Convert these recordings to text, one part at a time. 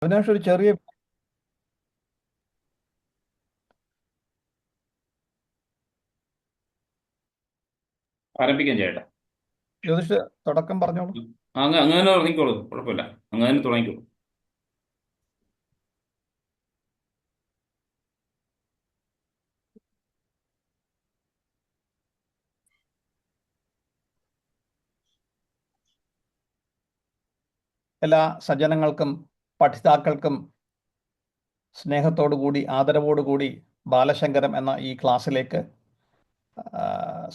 അവിനാഷ് ഒരു ചെറിയ ആരംഭിക്കാൻ ചേട്ടാ. ജ്യോതിഷ് തുടക്കം പറഞ്ഞോളൂ. അങ്ങനെ തുടങ്ങിക്കോളൂ, കുഴപ്പമില്ല. അങ്ങനെ തുടങ്ങിക്കോളൂ. എല്ലാ സജ്ജനങ്ങൾക്കും പഠിതാക്കൾക്കും സ്നേഹത്തോടുകൂടി ആദരവോടുകൂടി ബാലശങ്കരം എന്ന ഈ ക്ലാസ്സിലേക്ക്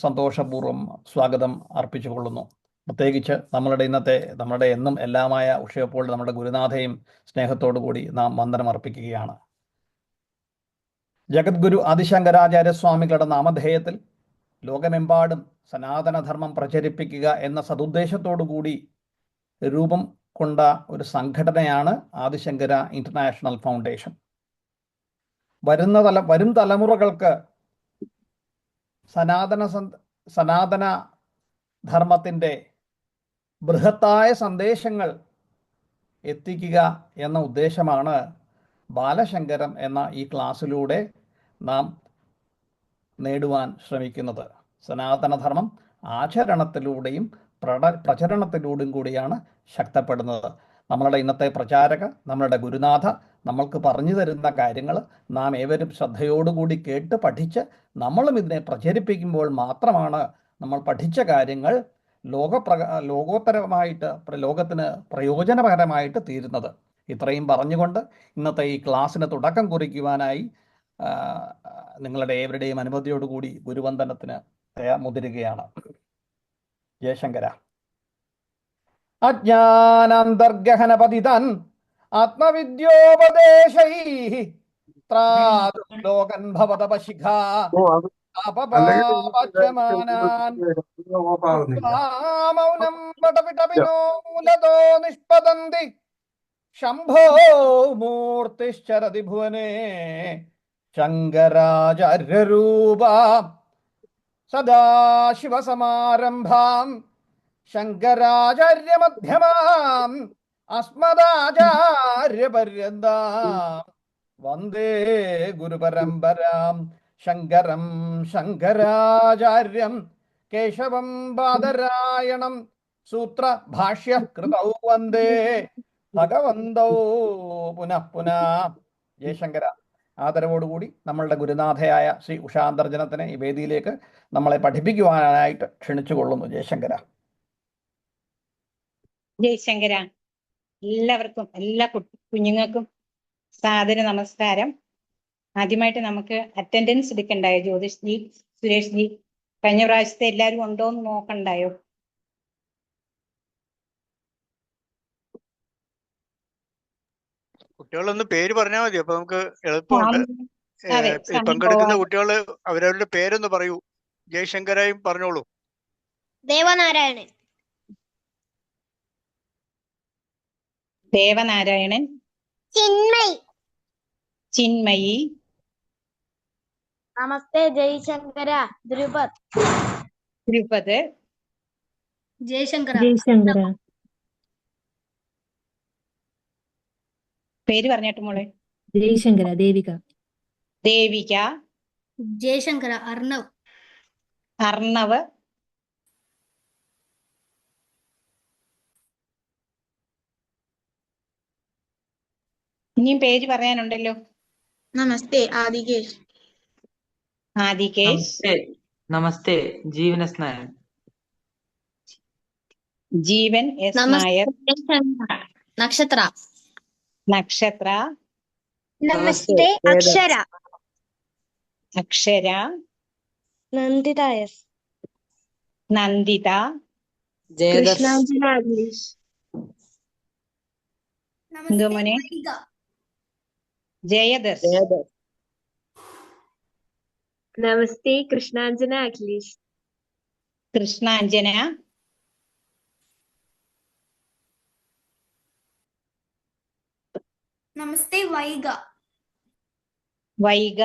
സന്തോഷപൂർവ്വം സ്വാഗതം അർപ്പിച്ചുകൊള്ളുന്നു. പ്രത്യേകിച്ച് നമ്മളുടെ എന്നും എല്ലാമായ ഉഷയപ്പോൾ നമ്മുടെ ഗുരുനാഥയും സ്നേഹത്തോടുകൂടി നാം വന്ദനം അർപ്പിക്കുകയാണ്. ജഗദ്ഗുരു ആദിശങ്കരാചാര്യസ്വാമികളുടെ നാമധേയത്തിൽ ലോകമെമ്പാടും സനാതനധർമ്മം പ്രചരിപ്പിക്കുക എന്ന സതുദ്ദേശത്തോടുകൂടി രൂപം കൊണ്ട ഒരു സംഘടനയാണ് ആദിശങ്കര ഇന്റർനാഷണൽ ഫൗണ്ടേഷൻ. വരും തലമുറകൾക്ക് സനാതന ധർമ്മത്തിൻ്റെ ബൃഹത്തായ സന്ദേശങ്ങൾ എത്തിക്കുക എന്ന ഉദ്ദേശമാണ് ബാലശങ്കരം എന്ന ഈ ക്ലാസ്സിലൂടെ നാം നേടുവാൻ ശ്രമിക്കുന്നത്. സനാതനധർമ്മം ആചരണത്തിലൂടെയും പ്രചരണത്തിലൂടെയും കൂടിയാണ് ശക്തപ്പെടുന്നത്. നമ്മളുടെ ഇന്നത്തെ പ്രചാരക, നമ്മളുടെ ഗുരുനാഥ നമ്മൾക്ക് പറഞ്ഞു തരുന്ന കാര്യങ്ങൾ നാം ഏവരും ശ്രദ്ധയോടുകൂടി കേട്ട് പഠിച്ച് നമ്മളും ഇതിനെ പ്രചരിപ്പിക്കുമ്പോൾ മാത്രമാണ് നമ്മൾ പഠിച്ച കാര്യങ്ങൾ ലോകത്തിന് പ്രയോജനകരമായിട്ട് തീരുന്നത്. ഇത്രയും പറഞ്ഞുകൊണ്ട് ഇന്നത്തെ ഈ ക്ലാസ്സിന് തുടക്കം കുറിക്കുവാനായി നിങ്ങളുടെ ഏവരുടെയും അനുമതിയോടുകൂടി ഗുരുവന്ദനത്തിന് മുതിരുകയാണ്. ജയശങ്കര. അജ്ഞാനാന്തർഗഹനപതിതൻ ആത്മവിദ്യോപദേശൈ ത്രാതും ലോകൻ ഭവതപശിഖ ഓ അത് അല്ലെങ്കിൽ അപപാപച്യമാനാൻ ഓഫാകുന്നില്ല. മൗനം പടപിടപിനോ മൂലതോ നിഷ്പതന്തി ശംഭോ മൂർത്തിശ്ചരതി ഭുവനേ ശങ്കരാചാര്യരൂപ സദാശിവസമാരംഭാം ശങ്കരാചാര്യമധ്യമാം അസ്മദാചാര്യപര്യന്താം വന്ദേ ഗുരുപരമ്പരാം ശങ്കരം ശങ്കരാചാര്യം കേശവം ബാദരായണം സൂത്രഭാഷ്യകൃതൗ വന്ദേ ഭഗവന്തോ പുനഃ പുനഃ. ജയശങ്കര. ആദരവോടുകൂടി നമ്മളുടെ ഗുരുനാഥയായ ശ്രീ ഉഷാന്തർജനത്തിനെ ഈ വേദിയിലേക്ക് നമ്മളെ പഠിപ്പിക്കുവാനായിട്ട് ക്ഷണിച്ചുകൊള്ളുന്നു. ജയശങ്കര. ജയശങ്കര. എല്ലാവർക്കും, എല്ലാ കുഞ്ഞുങ്ങൾക്കും സാദര നമസ്കാരം. ആദ്യമായിട്ട് നമുക്ക് അറ്റൻഡൻസ് എടുക്കണ്ടായോ ജ്യോതിഷ് ജി, സുരേഷ് ജി? കഴിഞ്ഞ പ്രാവശ്യത്തെ എല്ലാവരും ഉണ്ടോ എന്ന് നോക്കണ്ടായോ? കുട്ടികളൊന്ന് പേര് പറഞ്ഞാൽ മതി, അപ്പൊ നമുക്ക് എളുപ്പമുണ്ട്. അതെ, പങ്കെടുക്കുന്ന കുട്ടികള് അവരവരുടെ പേരൊന്ന് പറയൂ. ജയശങ്കരായും പറഞ്ഞോളൂ. ദേവനാരായണൻ. ദേവനാരായണൻ. ചിന്മയി. ചിന്മയി. നമസ്തേ ജയശങ്കര. ധ്രുപദ്. ധ്രുപദ്. ജയശങ്കര. ജയശങ്കര. പേര് പറഞ്ഞിട്ട് മോളെ. ജയശങ്കര. ദേവിക. ദേവിക. ജയശങ്കര. അർണവ്. അർണവ്. ഇനിയും പേര് പറയാനുണ്ടല്ലോ. നമസ്തേ ആദികേഷ്. ആദികേഷ്. നമസ്തേ ജീവൻ എസ് നായർ. ജീവൻ എസ് നായർ. നക്ഷത്ര. നക്ഷത്ര. നമസ്തേ അക്ഷര. അക്ഷര. നന്ദിത എസ്. നന്ദിത. കൃഷ്ണാഞ്ജന അഗ്ലീഷ്. എന്തോ മോനെ? ജയദസ്. നമസ്തേ കൃഷ്ണാഞ്ജന അഖിലേഷ്. കൃഷ്ണാഞ്ജന. നമസ്തേ വൈഗ. വൈഗ.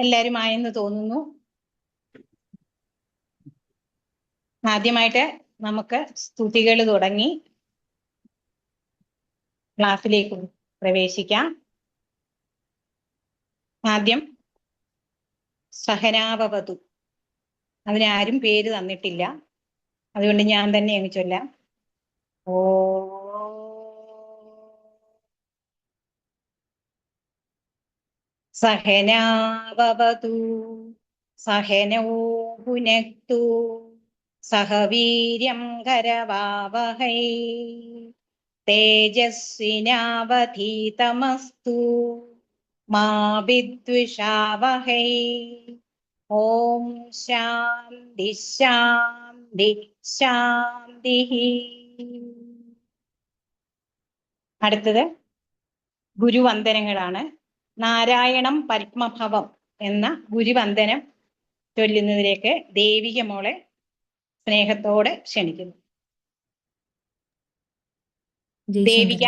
എല്ലാവരും ആയെന്ന് തോന്നുന്നു. ആദ്യമായിട്ട് നമുക്ക് സ്തുതികൾ തുടങ്ങി ക്ലാസ്സിലേക്ക് പ്രവേശിക്കാം. ആദ്യം സഹനാവവതു. അതിനാരും പേര് തന്നിട്ടില്ല, അതുകൊണ്ട് ഞാൻ തന്നെ അങ്ങ് ചൊല്ലാം. ഓ സഹനാവവതു സഹനോ ഭുനക്തു സഹ വീര്യം കരവാവഹൈ തേജസ്വിനാവധീതമസ്തു മാ വിദ്വിഷാവഹൈ. ഓം ശാന്തി ശാന്തി ശാന്തി. അടുത്തത് ഗുരുവന്ദനങ്ങളാണ്. നാരായണം പത്മഭവം എന്ന ഗുരുവന്ദനം ചൊല്ലുന്നതിലേക്ക് ദേവിക മോളെ സ്നേഹത്തോടെ ക്ഷണിക്കുന്നു. ദേവിക.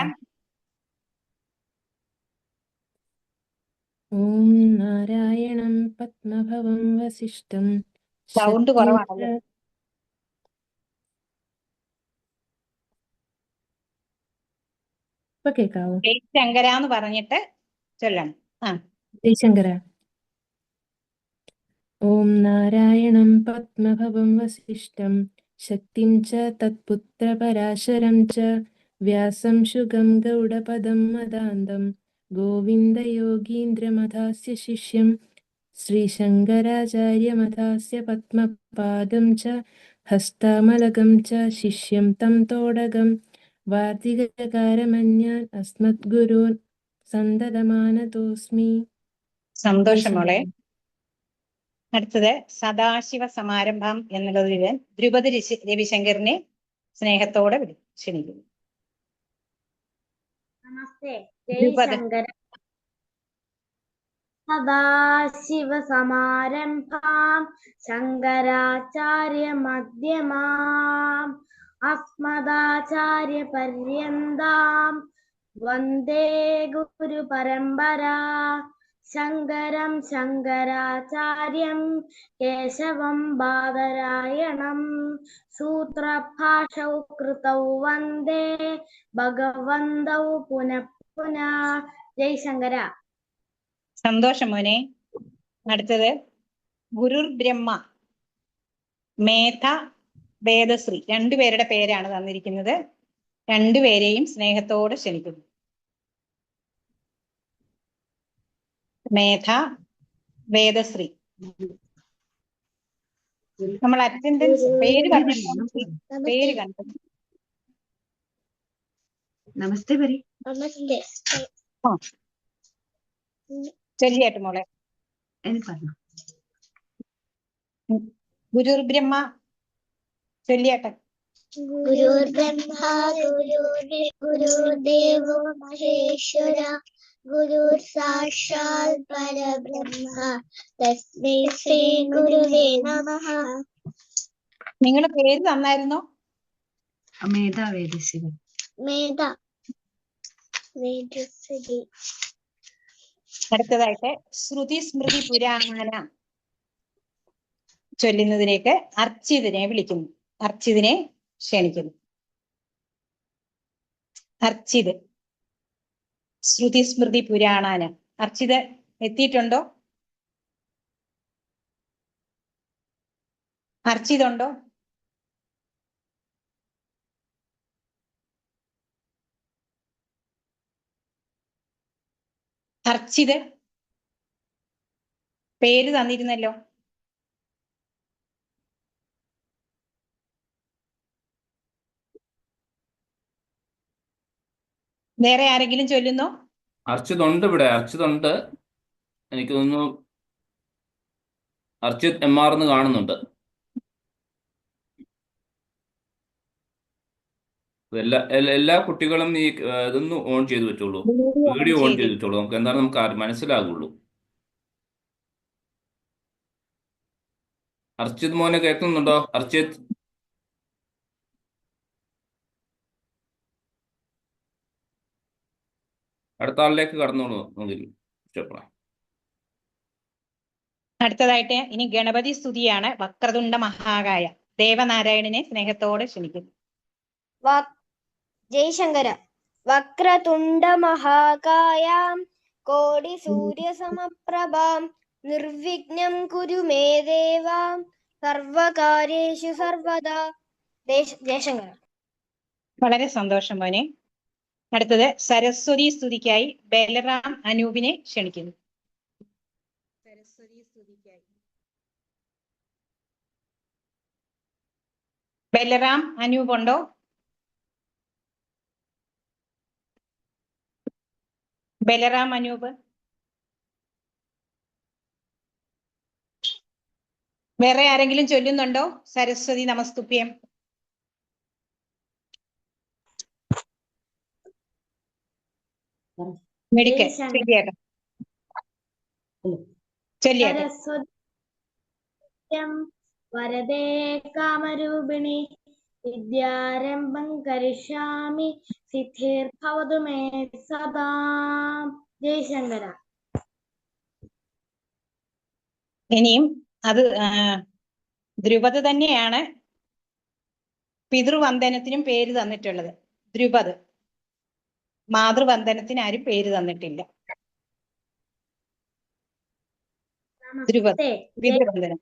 ഓം നാരായണം പത്മഭവം വസിഷ്ഠം സൗണ്ട് കുറവാണല്ലോ. ഇപ്പൊ കേക്കാവോ? ശങ്കര എന്ന് പറഞ്ഞിട്ട് ചൊല്ലണം. ജയശങ്കര. ഓം നാരായണം പത്മഭവം വസിഷ്ഠം ശക്തിം ച തത്പുത്രപരാശരം ച വ്യാസം ശുഗം ഗൗഡപദം മദാന്തം ഗോവിന്ദയോഗീന്ദ്രമഥാസ്യ ശിഷ്യം ശ്രീശങ്കരാചാര്യമഥാസ്യ പത്മപാദം ച ഹസ്താമലകം ച ശിഷ്യം തം തോടകം വാർത്തികകാരമന്യാൻ അസ്മദ്ഗുരൂൻ സന്തതമാനതോസ്മി. സന്തോഷമോളെ. അടുത്തത് സദാശിവ സമാരംഭം എന്നുള്ളതിൽ ദ്രുപദ രവിശങ്കറിനെ സ്നേഹത്തോടെ ക്ഷണിക്കുന്നു. നമസ്തേ. ദ്രുപദ. ജയശങ്കര. സദാശിവസമാരംഭാം ശങ്കരാചാര്യ മധ്യമാം അസ്മദാചാര്യപര്യന്താം വന്ദേ ഗുരുപരമ്പരാ. ശങ്കരം ശങ്കരാചാര്യം കേശവം ബാദരായണം സൂത്രഭാഷൗ കൃതൗ വന്ദേ ഭഗവന്തൗ പുനഃ പുനഃ. ജയശങ്കര. സന്തോഷം മോനെ. അടുത്തത് ഗുരുർ ബ്രഹ്മ മേധ വേദശ്രീ. രണ്ടുപേരുടെ പേരാണ് തന്നിരിക്കുന്നത്. രണ്ടുപേരെയും സ്നേഹത്തോടെ ക്ഷണിക്കുന്നു. മേധ വേദശ്രീ. നമ്മൾ അറ്റൻഡൻസ് പേര് പറഞ്ഞല്ലോ. പേര് കണ്ടു. നമസ്തേ പരി. നമസ്തേ. ചൊല്ലിയാട്ട് മോളെ. ഗുരുർ ബ്രഹ്മ ചൊല്ലിയാട്ടെ. ഗുരുർ ബ്രഹ്മ ഗുരുദേവോ മഹേശ്വര ഗുരുർ സാക്ഷാൽ പരബ്രഹ്മ തസ്മൈ ശ്രീ ഗുരുവേ നമഃ. നിങ്ങളുടെ പേര് തന്നായിരുന്നോ? മേധ വേദശ്രീ. മേധ വേദശ്രീ. അടുത്തതായിട്ട് ശ്രുതി സ്മൃതി പുരാണ ചൊല്ലുന്നതിലേക്ക് അർച്ചിതിനെ വിളിക്കുന്നു. അർച്ചിതിനെ ക്ഷണിക്കുന്നു. അർച്ചിത് ശ്രുതി സ്മൃതി പുരാണാന. അർച്ചിത് എത്തിയിട്ടുണ്ടോ? അർച്ചിതുണ്ടോ? അർച്ചിത് പേര് തന്നിരുന്നല്ലോ. വേറെ ആരെങ്കിലും ചൊല്ലുന്നോ? അർച്ചിതുണ്ട് ഇവിടെ. അർച്ചിതുണ്ട്. എനിക്ക് തോന്നുന്നു അർച്ചിത് MR എന്ന് കാണുന്നുണ്ട്. എല്ലാ കുട്ടികളും ഈ ഇതൊന്ന് ഓൺ ചെയ്ത് വെച്ചോളൂ. വീഡിയോ ഓൺ ചെയ്ത് വെച്ചോളൂ. നമുക്ക് എന്താണ് നമുക്ക് മനസ്സിലാകുള്ളൂ. അർച്ചിത് മോനെ കേൾക്കുന്നുണ്ടോ? അർച്ചിത്. അടുത്ത ആളിലേക്ക് കടന്നോളൂ. നോക്കി. അടുത്തതായിട്ട് ഇനി ഗണപതി സ്തുതിയാണ്. വക്രതുണ്ട മഹാകായ. ദേവനാരായണനെ സ്നേഹത്തോടെ ക്ഷണിക്കുന്നു. ജയശങ്കര. വക്രതുണ്ട മഹാകായാം കോടി സൂര്യ സമപ്രഭാം നിർവിഘ്നം കുരു മേ ദേവാം സർവകാര്യേഷു സർവദാ. ജയശങ്കര. വളരെ സന്തോഷം മോനെ. അടുത്തത് സരസ്വതി സ്തുതിക്കായി ബലറാം അനൂപിനെ ക്ഷണിക്കുന്നു. സരസ്വതി സ്തുതിക്കായി ബലറാം അനൂപ് ഉണ്ടോ? ബലറാം അനൂപ്. വേറെ ആരെങ്കിലും ചൊല്ലുന്നുണ്ടോ സരസ്വതി നമസ്തുഭ്യം? മെഡിക്കൽ ശരിയാക്കാം. ചൊല്ലിയാട്ടെ. വരദേ കാമരൂപിണി വിദ്യാരംഭം കരിഷ്യാമി സിദ്ധിർഭവതു മേ സദാ. ജയശങ്കര. ഇനിയും അത് ദ്രുപദ് തന്നെയാണ് പിതൃവന്ദനത്തിനും പേര് തന്നിട്ടുള്ളത്. ദ്രുപദ്. മാതൃവന്ദനത്തിന് ആരും പേര് തന്നിട്ടില്ല. ദ്രുപദ് പിതൃവന്ദനം.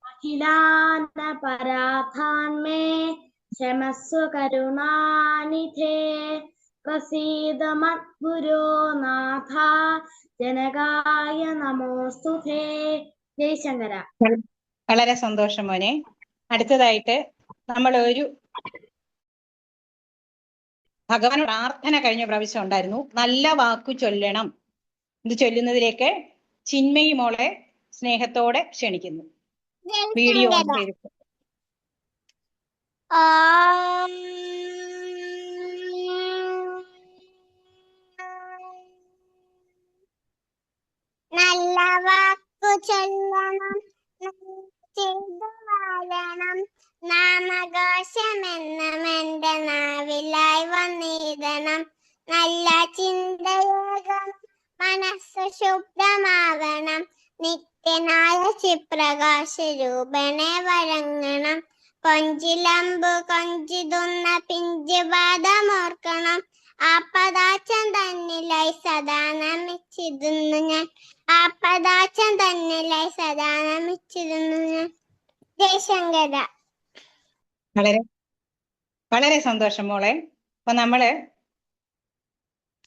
അഖിലാന പരാധാന്മേ ക്ഷമസ്വ കരുണാനിധേ പ്രസീദ മദ്ഗുരോ നാഥ ജനകായ നമോസ്തുതേ. ജയശങ്കര. വളരെ സന്തോഷം മോനെ. അടുത്തതായിട്ട് നമ്മൾ ഒരു ഭഗവാൻ പ്രാർത്ഥന കഴിഞ്ഞ പ്രാവശ്യം ഉണ്ടായിരുന്നു. നല്ല വാക്കു ചൊല്ലണം. ഇത് ചൊല്ലുന്നതിലേക്ക് ചിന്മയി മോളെ സ്നേഹത്തോടെ ക്ഷണിക്കുന്നു. വീഡിയോ ഓൺ ചെയ്തിട്ട്. നല്ല വാക്കു ചൊല്ലണം, ചെയ്തു വാഴണം, നാമഘോഷമെന്നും എന്റെ നാവിലായി വന്നിടണം. നല്ല ചിന്തയോഗം മനസ്സ് ശുദ്ധമാവണം, നിത്യനായ ചിപ്രകാശ രൂപനെ വഴങ്ങണം. കൊഞ്ചിലമ്പു കൊഞ്ചിതുന്ന പിഞ്ചു പാദമോർക്കണം, ആപ്പദാച്ചൻ തന്നിലായി സദാ നമിച്ചിരുന്നു ഞാൻ. ആപ്പദാച്ചൻ തന്നിലായി സദാ നമിച്ചിരുന്നു ഞാൻ. ജയശങ്കര. വളരെ വളരെ സന്തോഷം മോളെ. അപ്പൊ നമ്മള്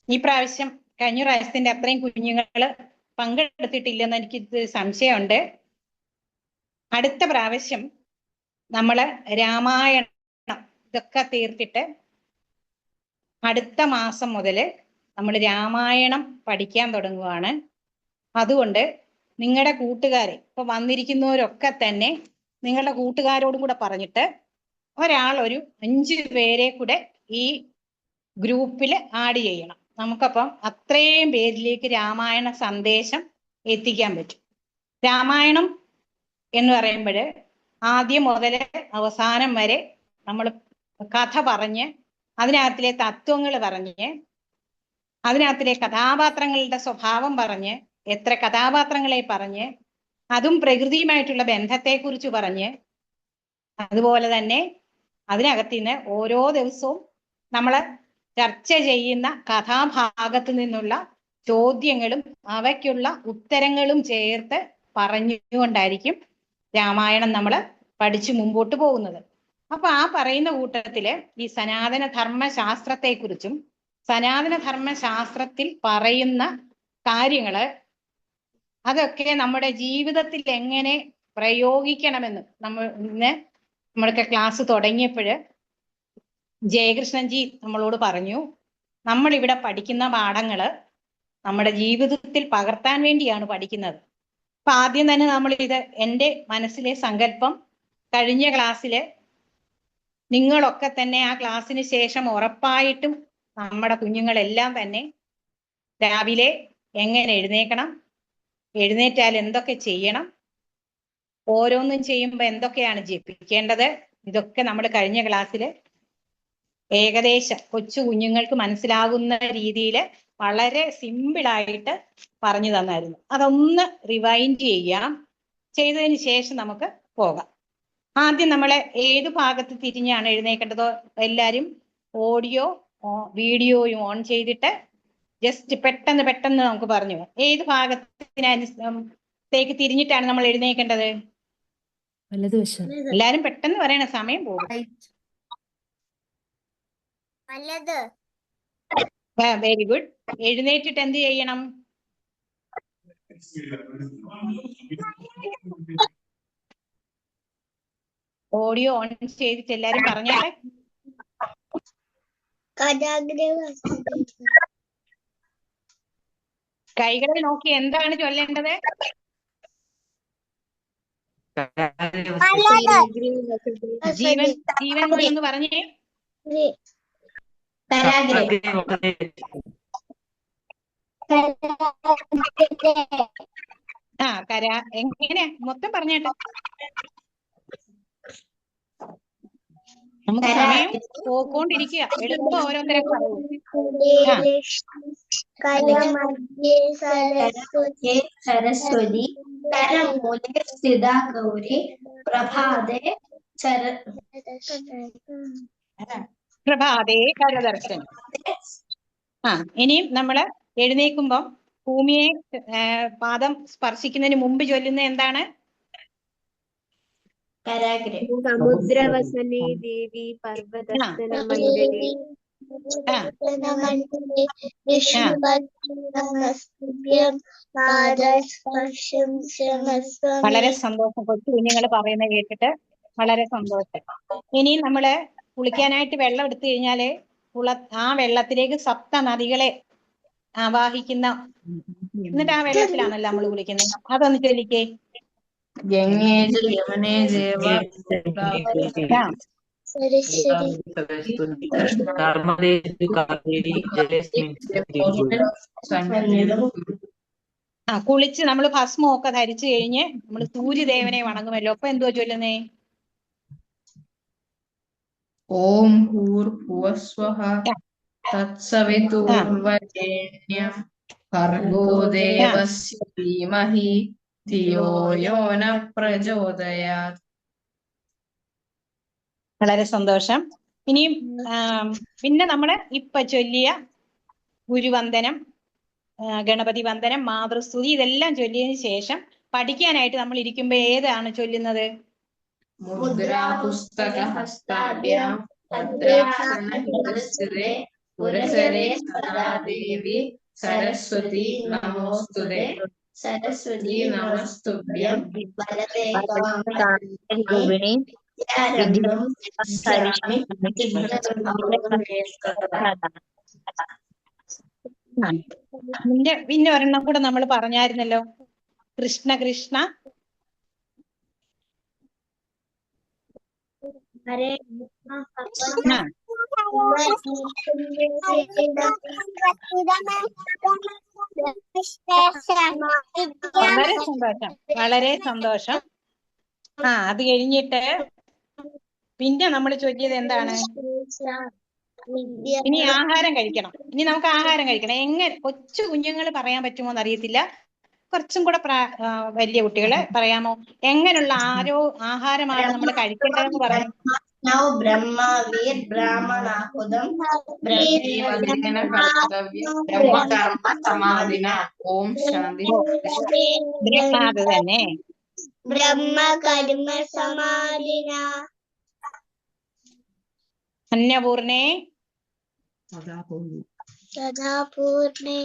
ഈ പ്രാവശ്യം കഴിഞ്ഞ പ്രാവശ്യത്തിന്റെ അത്രയും കുഞ്ഞുങ്ങള് പങ്കെടുത്തിട്ടില്ലെന്ന് എനിക്ക് സംശയമുണ്ട്. അടുത്ത പ്രാവശ്യം നമ്മള് രാമായണം ഇതൊക്കെ തീർത്തിട്ട് അടുത്ത മാസം മുതൽ നമ്മൾ രാമായണം പഠിക്കാൻ തുടങ്ങുകയാണ്. അതുകൊണ്ട് നിങ്ങളുടെ കൂട്ടുകാരെ ഇപ്പൊ വന്നിരിക്കുന്നവരൊക്കെ തന്നെ നിങ്ങളുടെ കൂട്ടുകാരോടും കൂടെ പറഞ്ഞിട്ട് ഒരാൾ ഒരു 5 പേരെ കൂടെ ഈ ഗ്രൂപ്പിൽ ആഡ് ചെയ്യണം. നമുക്കപ്പം അത്രയും പേരിലേക്ക് രാമായണ സന്ദേശം എത്തിക്കാൻ പറ്റും. രാമായണം എന്ന് പറയുമ്പോൾ ആദ്യം മുതൽ അവസാനം വരെ നമ്മൾ കഥ പറഞ്ഞ് അതിനകത്തിലെ തത്വങ്ങൾ പറഞ്ഞ് അതിനകത്തിലെ കഥാപാത്രങ്ങളുടെ സ്വഭാവം പറഞ്ഞ് എത്ര കഥാപാത്രങ്ങളെ പറഞ്ഞ് അതും പ്രകൃതിയുമായിട്ടുള്ള ബന്ധത്തെക്കുറിച്ച് പറഞ്ഞ് അതുപോലെ തന്നെ അതിനകത്തുനിന്ന് ഓരോ ദിവസവും നമ്മൾ ചർച്ച ചെയ്യുന്ന കഥാഭാഗത്തു നിന്നുള്ള ചോദ്യങ്ങളും അവയ്ക്കുള്ള ഉത്തരങ്ങളും ചേർത്ത് പറഞ്ഞുകൊണ്ടായിരിക്കും രാമായണം നമ്മൾ പഠിച്ചു മുമ്പോട്ട് പോകുന്നത്. അപ്പൊ ആ പറയുന്ന കൂട്ടത്തില് ഈ സനാതന ധർമ്മശാസ്ത്രത്തെക്കുറിച്ചും സനാതന ധർമ്മശാസ്ത്രത്തിൽ പറയുന്ന കാര്യങ്ങള് അതൊക്കെ നമ്മുടെ ജീവിതത്തിൽ എങ്ങനെ പ്രയോഗിക്കണമെന്ന് നമ്മൾക്ക് ക്ലാസ് തുടങ്ങിയപ്പോൾ ജയകൃഷ്ണൻജി നമ്മളോട് പറഞ്ഞു, നമ്മളിവിടെ പഠിക്കുന്ന പാഠങ്ങള് നമ്മുടെ ജീവിതത്തിൽ പകർത്താൻ വേണ്ടിയാണ് പഠിക്കുന്നത്. അപ്പൊ ആദ്യം തന്നെ നമ്മൾ എൻ്റെ മനസ്സിലെ സങ്കല്പം കഴിഞ്ഞ ക്ലാസ്സില് നിങ്ങളൊക്കെ തന്നെ ആ ക്ലാസ്സിന് ശേഷം ഉറപ്പായിട്ടും നമ്മുടെ കുഞ്ഞുങ്ങളെല്ലാം തന്നെ രാവിലെ എങ്ങനെ എഴുന്നേക്കണം, എഴുന്നേറ്റാൽ എന്തൊക്കെ ചെയ്യണം, ഓരോന്നും ചെയ്യുമ്പോൾ എന്തൊക്കെയാണ് ജപിക്കേണ്ടത്, ഇതൊക്കെ നമ്മൾ കഴിഞ്ഞ ക്ലാസ്സിൽ ഏകദേശം കൊച്ചു കുഞ്ഞുങ്ങൾക്ക് മനസ്സിലാകുന്ന രീതിയിൽ വളരെ സിമ്പിളായിട്ട് പറഞ്ഞു തന്നായിരുന്നു. അതൊന്ന് റിവൈൻഡ് ചെയ്യാം. ചെയ്തതിന് ശേഷം നമുക്ക് പോകാം. ആദ്യം നമ്മൾ ഏത് ഭാഗത്ത് തിരിഞ്ഞാണ് എഴുന്നേക്കേണ്ടത്? എല്ലാവരും ഓഡിയോ വീഡിയോയും ഓൺ ചെയ്തിട്ട് ജസ്റ്റ് പെട്ടെന്ന് നമുക്ക് പറഞ്ഞു. ഏത് ഭാഗത്തിനനുസരിച്ച് തിരിഞ്ഞിട്ടാണ് നമ്മൾ എഴുന്നേക്കേണ്ടത്? വലതുവശം. എല്ലാരും പെട്ടെന്ന് പറയണ, സമയം പോകും. വലത്. Very good. എഴുന്നേറ്റിട്ട് എന്ത് ചെയ്യണം? ഓഡിയോ ഓൺ ചെയ്തിട്ട് എല്ലാരും പറഞ്ഞാട്ടെ. കൈകളെ നോക്കി എന്താണ് ചൊല്ലേണ്ടത്? ജീവൻ എന്ന് പറഞ്ഞേ. എങ്ങനെയാ മൊത്തം പറഞ്ഞേട്ടെ. നമുക്ക് സമയം പോയിക്കൊണ്ടിരിക്കുക. എളുപ്പം ഓരോരുത്തരെ സരസ്വതി കരമൂലെ സ്ഥിതാ ഗൗരി പ്രഭാതേ കരദർശനം. ഇനിയും നമ്മള് എഴുന്നേൽക്കുമ്പം ഭൂമിയെ പാദം സ്പർശിക്കുന്നതിന് മുമ്പ് ചൊല്ലുന്ന എന്താണ്? സമുദ്രവസനേ ദേവി പർവതസ്ഥന മണ്ഡലേ വളരെ സന്തോഷം. കൊച്ചു കുഞ്ഞുങ്ങൾ പറയുന്നത് കേട്ടിട്ട് വളരെ സന്തോഷം. ഇനി നമ്മള് കുളിക്കാനായിട്ട് വെള്ളം എടുത്തു കഴിഞ്ഞാല് ആ വെള്ളത്തിലേക്ക് സപ്ത നദികളെ ആവാഹിക്കുന്ന, എന്നിട്ട് ആ വെള്ളത്തിലാണല്ലോ നമ്മൾ കുളിക്കുന്നത്. അതൊന്ന് ചൊല്ലിക്കേ. കുളിച്ച് നമ്മൾ ഭസ്മമൊക്കെ ധരിച്ചു കഴിഞ്ഞ് നമ്മൾ സൂര്യദേവനെ വണങ്ങുമല്ലോ. അപ്പൊ എന്തുവാ ചൊല്ലുന്നേ? ഓം ഭൂർഭുവസ്വഃ തത്സവിതുർവരേണ്യം ഭർഗോ ദേവസ്യ ധീമഹി ധിയോ യോ നഃ പ്രചോദയാത്. വളരെ സന്തോഷം. ഇനിയും പിന്നെ നമ്മള് ഇപ്പൊ ചൊല്ലിയ ഗുരുവന്ദനം, ഗണപതി വന്ദനം, മാതൃസ്തുതി ഇതെല്ലാം ചൊല്ലിയതിനു ശേഷം പഠിക്കാനായിട്ട് നമ്മൾ ഇരിക്കുമ്പോ ഏതാണ് ചൊല്ലുന്നത്? മുദ്രാ പുസ്തക ഹസ്താഭ്യാം ഭദ്രാസനസ്ഥിതേ പുരസരേ സദാ ദേവി സരസ്വതി നമോസ്തുതേ. സരസ്വതി നമസ്തുഭ്യം വരദേ പിന്നെ ഒരെണ്ണം കൂടെ നമ്മൾ പറഞ്ഞായിരുന്നല്ലോ, കൃഷ്ണ കൃഷ്ണ ഹരേ. വളരെ സന്തോഷം, വളരെ സന്തോഷം. അത് കഴിഞ്ഞിട്ട് പിന്നെ നമ്മൾ ചൊല്ലിയത് എന്താണ്? ഇനി ആഹാരം കഴിക്കണം. ഇനി നമുക്ക് ആഹാരം കഴിക്കണം. എങ്ങനെ കൊച്ചു കുഞ്ഞുങ്ങൾ പറയാൻ പറ്റുമോ എന്നറിയത്തില്ല. കുറച്ചും കൂടെ വലിയ കുട്ടികള് പറയാമോ? എങ്ങനെയുള്ള ആഹാരമാണ് നമ്മൾ കഴിക്കേണ്ടതെന്ന് പറയാം. ബ്രഹ്മവീർ ബ്രാഹ്മണാഹുതം ഓം ശാന്തി. അത് തന്നെ. ബ്രഹ്മകർമ്മ സമാധിന അന്നപൂർണേ സദാപൂർണേ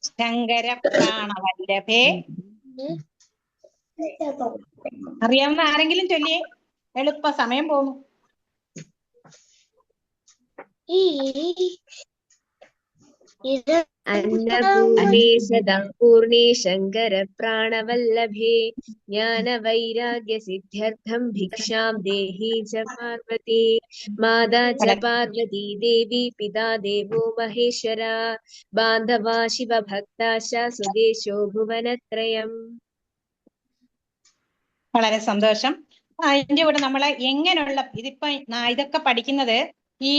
ശങ്കര പ്രാണവല്ലഭേ. അറിയാവുന്ന ആരെങ്കിലും ചൊല്ലിയേ, എളുപ്പ സമയം പോകുന്നു. अन्नपूर्णे सदापूर्णे शंकर प्राणवल्लभे ज्ञानवैराग्य सिद्ध्यर्थं भिक्षां देहि च पार्वती माता च पार्वती देवी पिता देवो महेश्वरा बान्धवा शिवभक्ताश्च सुदेशो भुवनत्रयम्. വളരെ സന്തോഷം. അതിന്റെ കൂടെ നമ്മളെ എങ്ങനെയുള്ള ഇതിപ്പോ ഇതൊക്കെ പഠിക്കുന്നത് ഈ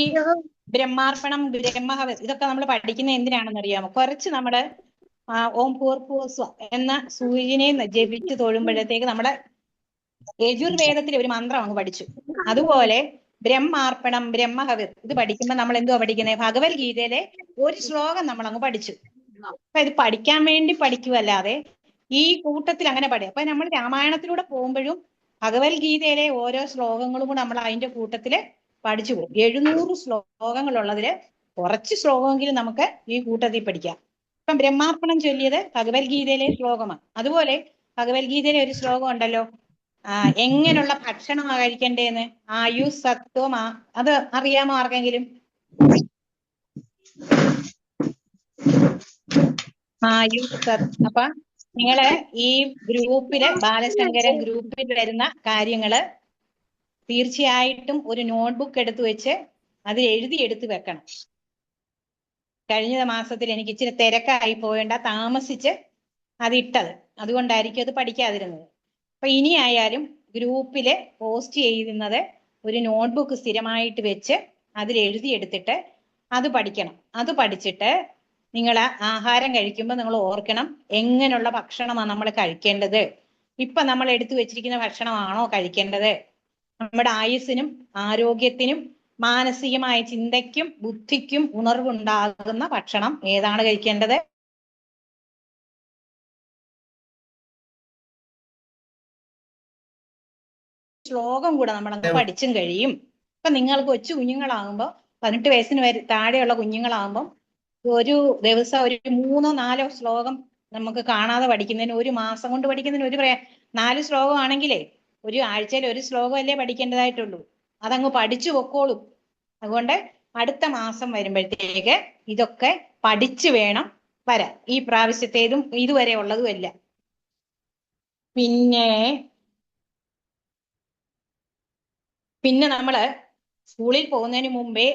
ബ്രഹ്മാർപ്പണം ബ്രഹ്മഹവ ഇതൊക്കെ നമ്മൾ പഠിക്കുന്നത് എന്തിനാണെന്ന് അറിയാമോ? കുറച്ച് നമ്മള് ഓം പൂർപ്പൂസ്വ എന്ന സൂര്യനെ ജപിച്ച് തൊഴുമ്പോഴത്തേക്ക് നമ്മുടെ യജുർവേദത്തിലെ ഒരു മന്ത്രം അങ്ങ് പഠിച്ചു. അതുപോലെ ബ്രഹ്മാർപ്പണം ബ്രഹ്മഹവർ ഇത് പഠിക്കുമ്പോൾ നമ്മൾ എന്തുവാ പഠിക്കുന്നത്? ഭഗവത്ഗീതയിലെ ഒരു ശ്ലോകം നമ്മൾ അങ്ങ് പഠിച്ചു. അപ്പൊ ഇത് പഠിക്കാൻ വേണ്ടി പഠിക്കുവല്ലാതെ ഈ കൂട്ടത്തിൽ അങ്ങനെ അപ്പൊ നമ്മൾ രാമായണത്തിലൂടെ പോകുമ്പോഴും ഭഗവത്ഗീതയിലെ ഓരോ ശ്ലോകങ്ങളും കൂടെ നമ്മൾ അതിന്റെ കൂട്ടത്തില് പഠിച്ചു പോകും. 700 ശ്ലോകങ്ങളുള്ളതില് കുറച്ച് ശ്ലോകമെങ്കിലും നമുക്ക് ഈ കൂട്ടത്തിൽ പഠിക്കാം. ഇപ്പം ബ്രഹ്മാർപ്പണം ചൊല്ലിയത് ഭഗവത്ഗീതയിലെ ശ്ലോകമാണ്. അതുപോലെ ഭഗവത്ഗീതയിലെ ഒരു ശ്ലോകം ഉണ്ടല്ലോ, എങ്ങനെയുള്ള ഭക്ഷണമാണ് കഴിക്കേണ്ടതെന്ന്, ആയു സത്വം, അത് അറിയാമോ ആർക്കെങ്കിലും? അപ്പൊ നിങ്ങള് ഈ ഗ്രൂപ്പില് ബാലശങ്കരൻ ഗ്രൂപ്പിൽ വരുന്ന കാര്യങ്ങള് തീർച്ചയായിട്ടും ഒരു നോട്ട്ബുക്ക് എടുത്ത് വെച്ച് അത് എടുത്ത് വെക്കണം. കഴിഞ്ഞ മാസത്തിൽ എനിക്ക് ഇച്ചിരി തിരക്കായി പോവേണ്ട താമസിച്ച് അതിട്ടത്, അതുകൊണ്ടായിരിക്കും അത് പഠിക്കാതിരുന്നത്. അപ്പൊ ഇനി ആയാലും ഗ്രൂപ്പില് പോസ്റ്റ് ചെയ്യുന്നത് ഒരു നോട്ട്ബുക്ക് സ്ഥിരമായിട്ട് വെച്ച് അതിൽ എടുത്തിട്ട് അത് പഠിക്കണം. അത് പഠിച്ചിട്ട് നിങ്ങൾ ആഹാരം കഴിക്കുമ്പോൾ നിങ്ങൾ ഓർക്കണം എങ്ങനെയുള്ള ഭക്ഷണമാണ് നമ്മൾ കഴിക്കേണ്ടത്. ഇപ്പൊ നമ്മൾ എടുത്തു വെച്ചിരിക്കുന്ന ഭക്ഷണമാണോ കഴിക്കേണ്ടത്? നമ്മുടെ ആയുസ്സിനും ആരോഗ്യത്തിനും മാനസികമായ ചിന്തയ്ക്കും ബുദ്ധിക്കും ഉണർവുണ്ടാകുന്ന ഭക്ഷണം ഏതാണ് കഴിക്കേണ്ടത്? ശ്ലോകം കൂടെ നമ്മൾ അങ്ങ് പഠിച്ചും കഴിയും. ഇപ്പൊ നിങ്ങൾ കൊച്ചു കുഞ്ഞുങ്ങളാകുമ്പോൾ 18 വയസ്സിന് താഴെയുള്ള കുഞ്ഞുങ്ങളാകുമ്പോൾ ഒരു ദിവസം ഒരു 3-4 ശ്ലോകം നമുക്ക് കാണാതെ പഠിക്കുന്നതിന്, ഒരു മാസം കൊണ്ട് പഠിക്കുന്നതിന് 4 ശ്ലോകം ആണെങ്കിലേ ഒരു ആഴ്ചയിൽ ഒരു ശ്ലോകമല്ലേ പഠിക്കേണ്ടതായിട്ടുള്ളൂ. അതങ്ങ് പഠിച്ചു പൊക്കോളും. അതുകൊണ്ട് അടുത്ത മാസം വരുമ്പോഴത്തേക്ക് ഇതൊക്കെ പഠിച്ചു വേണം വരാൻ. ഈ പ്രാവശ്യത്തേതും ഇതുവരെ ഉള്ളതും അല്ല. പിന്നെ നമ്മള് സ്കൂളിൽ പോകുന്നതിന് മുമ്പേ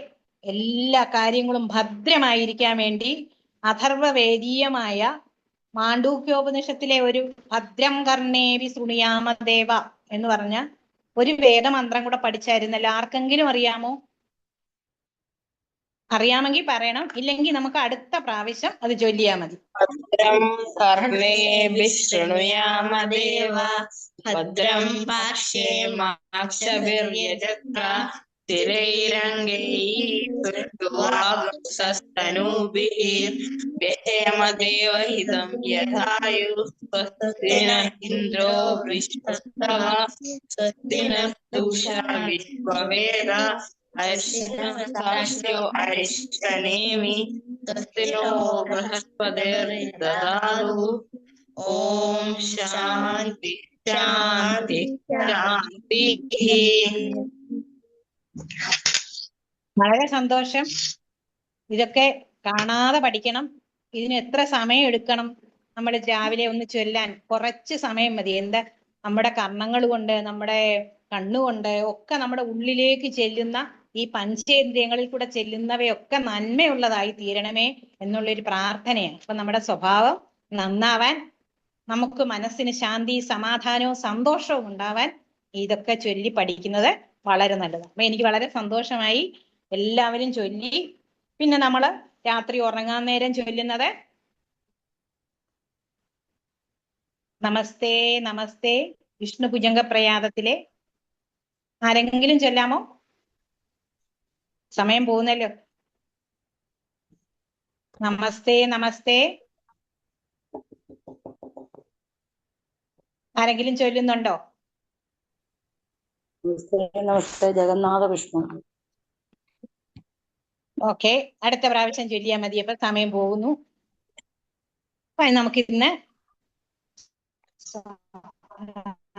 എല്ലാ കാര്യങ്ങളും ഭദ്രമായിരിക്കാൻ വേണ്ടി അഥർവവേദീയമായ മാണ്ഡൂക്യോപനിഷത്തിലെ ഒരു ഭദ്രം കർണേവി ശൃണുയാമദേവ എന്ന് പറഞ്ഞ ഒരു വേദമന്ത്രം കൂടെ പഠിച്ചായിരുന്നല്ലോ. ആർക്കെങ്കിലും അറിയാമോ? അറിയാമെങ്കിൽ പറയണം, ഇല്ലെങ്കിൽ നമുക്ക് അടുത്ത പ്രാവശ്യം അത് ചൊല്ലിയാ മതി. ഭദ്രം കർണേഭിഃ ശൃണുയാമദേവ ഭദ്രം പാർശ്വേമാക്ഷഭിർയജത്രാ സ്ഥിരൈരംഗൈഃ വ്യയമദേവഹിതം യഥായുഃ സ്വസ്തി നഃ ഇന്ദ്രോ വിശ്വസ്തവഃ സ്വസ്തി നഃ പൂഷാ വിശ്വവേദാഃ അരിഷ്ടോ അരിഷ്ടനേമി സ്വസ്തിനോ ബൃഹസ്പതിർദധാതു. ഓം ശാന്തി ശാന്തി ശാന്തി. വളരെ സന്തോഷം. ഇതൊക്കെ കാണാതെ പഠിക്കണം. ഇതിന് എത്ര സമയം എടുക്കണം? നമ്മൾ രാവിലെ ഒന്ന് ചൊല്ലാൻ കുറച്ച് സമയം മതി. നമ്മുടെ കർണങ്ങൾ കൊണ്ട് നമ്മുടെ കണ്ണുകൊണ്ട് ഒക്കെ നമ്മുടെ ഉള്ളിലേക്ക് ചെല്ലുന്ന ഈ പഞ്ചേന്ദ്രിയങ്ങളിൽ കൂടെ ചെല്ലുന്നവയൊക്കെ നന്മയുള്ളതായി തീരണമേ എന്നുള്ളൊരു പ്രാർത്ഥനയാണ്. അപ്പൊ നമ്മുടെ സ്വഭാവം നന്നാവാൻ, നമുക്ക് മനസ്സിന് ശാന്തി സമാധാനവും സന്തോഷവും ഉണ്ടാവാൻ ഇതൊക്കെ ചൊല്ലി പഠിക്കുന്നത് വളരെ നല്ലതാണ്. അപ്പൊ എനിക്ക് വളരെ സന്തോഷമായി. എല്ലാവരും ചൊല്ലി. പിന്നെ നമ്മള് രാത്രി ഉറങ്ങാൻ നേരം ചൊല്ലുന്നത് നമസ്തേ നമസ്തേ വിഷ്ണു ഭുജംഗ പ്രയാതത്തിലെ ആരെങ്കിലും ചൊല്ലാമോ? സമയം പോകുന്നല്ലോ. നമസ്തേ നമസ്തേ ആരെങ്കിലും ചൊല്ലുന്നുണ്ടോ? നമസ്തേ ജഗന്നാഥ വിഷ്ണു. ഓക്കെ, അടുത്ത പ്രാവശ്യം ചൊല്ലിയാൽ മതി. അപ്പൊ സമയം പോകുന്നു. നമുക്കിന്ന്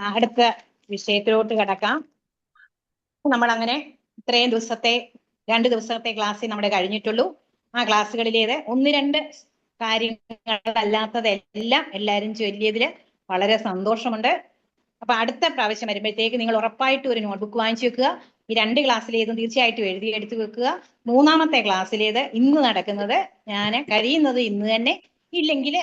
അടുത്ത വിഷയത്തിലോട്ട് കിടക്കാം. നമ്മൾ അങ്ങനെ ഇത്രയും 2 ദിവസത്തെ ക്ലാസ് നമ്മുടെ കഴിഞ്ഞിട്ടുള്ളൂ. ആ ക്ലാസ്സുകളിലേത് 1-2 കാര്യങ്ങളല്ലാത്തതെല്ലാം എല്ലാവരും ചൊല്ലിയതില് വളരെ സന്തോഷമുണ്ട്. അപ്പൊ അടുത്ത പ്രാവശ്യം വരുമ്പോഴത്തേക്ക് നിങ്ങൾ ഉറപ്പായിട്ടും ഒരു നോട്ട്ബുക്ക് വാങ്ങിച്ചു വെക്കുക. ഈ 2 ക്ലാസ്സിലേതും തീർച്ചയായിട്ടും എടുത്ത് വെക്കുക. 3-ാമത്തെ ക്ലാസ്സിലേത് ഇന്ന് നടക്കുന്നത് ഞാൻ കഴിയുന്നത് ഇന്ന് തന്നെ, ഇല്ലെങ്കിൽ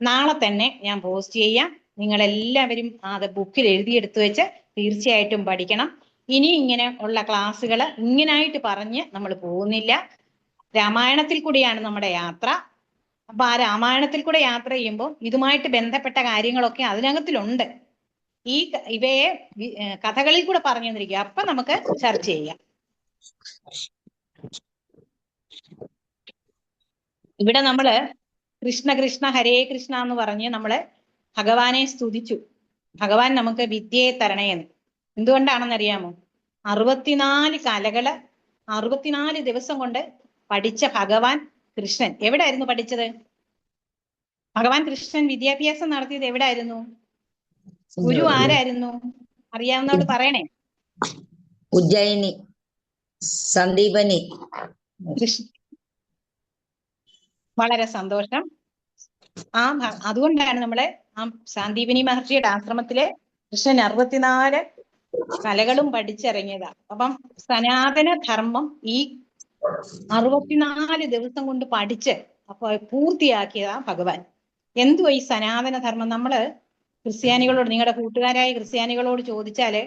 നാളെ തന്നെ ഞാൻ പോസ്റ്റ് ചെയ്യാം. നിങ്ങളെല്ലാവരും അത് ബുക്കിൽ എഴുതിയെടുത്ത് വെച്ച് തീർച്ചയായിട്ടും പഠിക്കണം. ഇനി ഇങ്ങനെ ഉള്ള ക്ലാസ്സുകൾ ഇങ്ങനായിട്ട് പറഞ്ഞ് നമ്മൾ പോകുന്നില്ല. രാമായണത്തിൽ കൂടിയാണ് നമ്മുടെ യാത്ര. അപ്പൊ ആ രാമായണത്തിൽ കൂടെ യാത്ര ചെയ്യുമ്പോൾ ഇതുമായിട്ട് ബന്ധപ്പെട്ട കാര്യങ്ങളൊക്കെ അതിനകത്തിലുണ്ട്. ഇവയെ കഥകളിൽ കൂടെ പറഞ്ഞു തന്നിരിക്കുക. അപ്പൊ നമുക്ക് ചർച്ച ചെയ്യാം. ഇവിടെ നമ്മള് കൃഷ്ണ കൃഷ്ണ ഹരേ കൃഷ്ണ എന്ന് പറഞ്ഞ് നമ്മള് ഭഗവാനെ സ്തുതിച്ചു. ഭഗവാൻ നമുക്ക് വിദ്യയെ തരണേന്ന്. എന്തുകൊണ്ടാണെന്നറിയാമോ? 64 കലകള് 64 ദിവസം കൊണ്ട് പഠിച്ച ഭഗവാൻ കൃഷ്ണൻ എവിടായിരുന്നു പഠിച്ചത്? ഭഗവാൻ കൃഷ്ണൻ വിദ്യാഭ്യാസം നടത്തിയത് എവിടായിരുന്നു? ഗുരു ആരായിരുന്നു? അറിയാവുന്നവർ പറയണേ. ഉജ്ജയിനി, സന്ദീപനി. വളരെ സന്തോഷം. അതുകൊണ്ടാണ് നമ്മള് ആ സന്ദീപനി മഹർഷിയുടെ ആശ്രമത്തിലെ കൃഷ്ണൻ 64 കലകളും പഠിച്ചിറങ്ങിയതാ. അപ്പം സനാതന ധർമ്മം ഈ 64 ദിവസം കൊണ്ട് പഠിച്ച് അപ്പൊ പൂർത്തിയാക്കിയതാ ഭഗവാൻ. എന്തുവാ ഈ സനാതന ധർമ്മം? നമ്മള് ക്രിസ്ത്യാനികളോട്, നിങ്ങളുടെ കൂട്ടുകാരായ ക്രിസ്ത്യാനികളോട് ചോദിച്ചാല്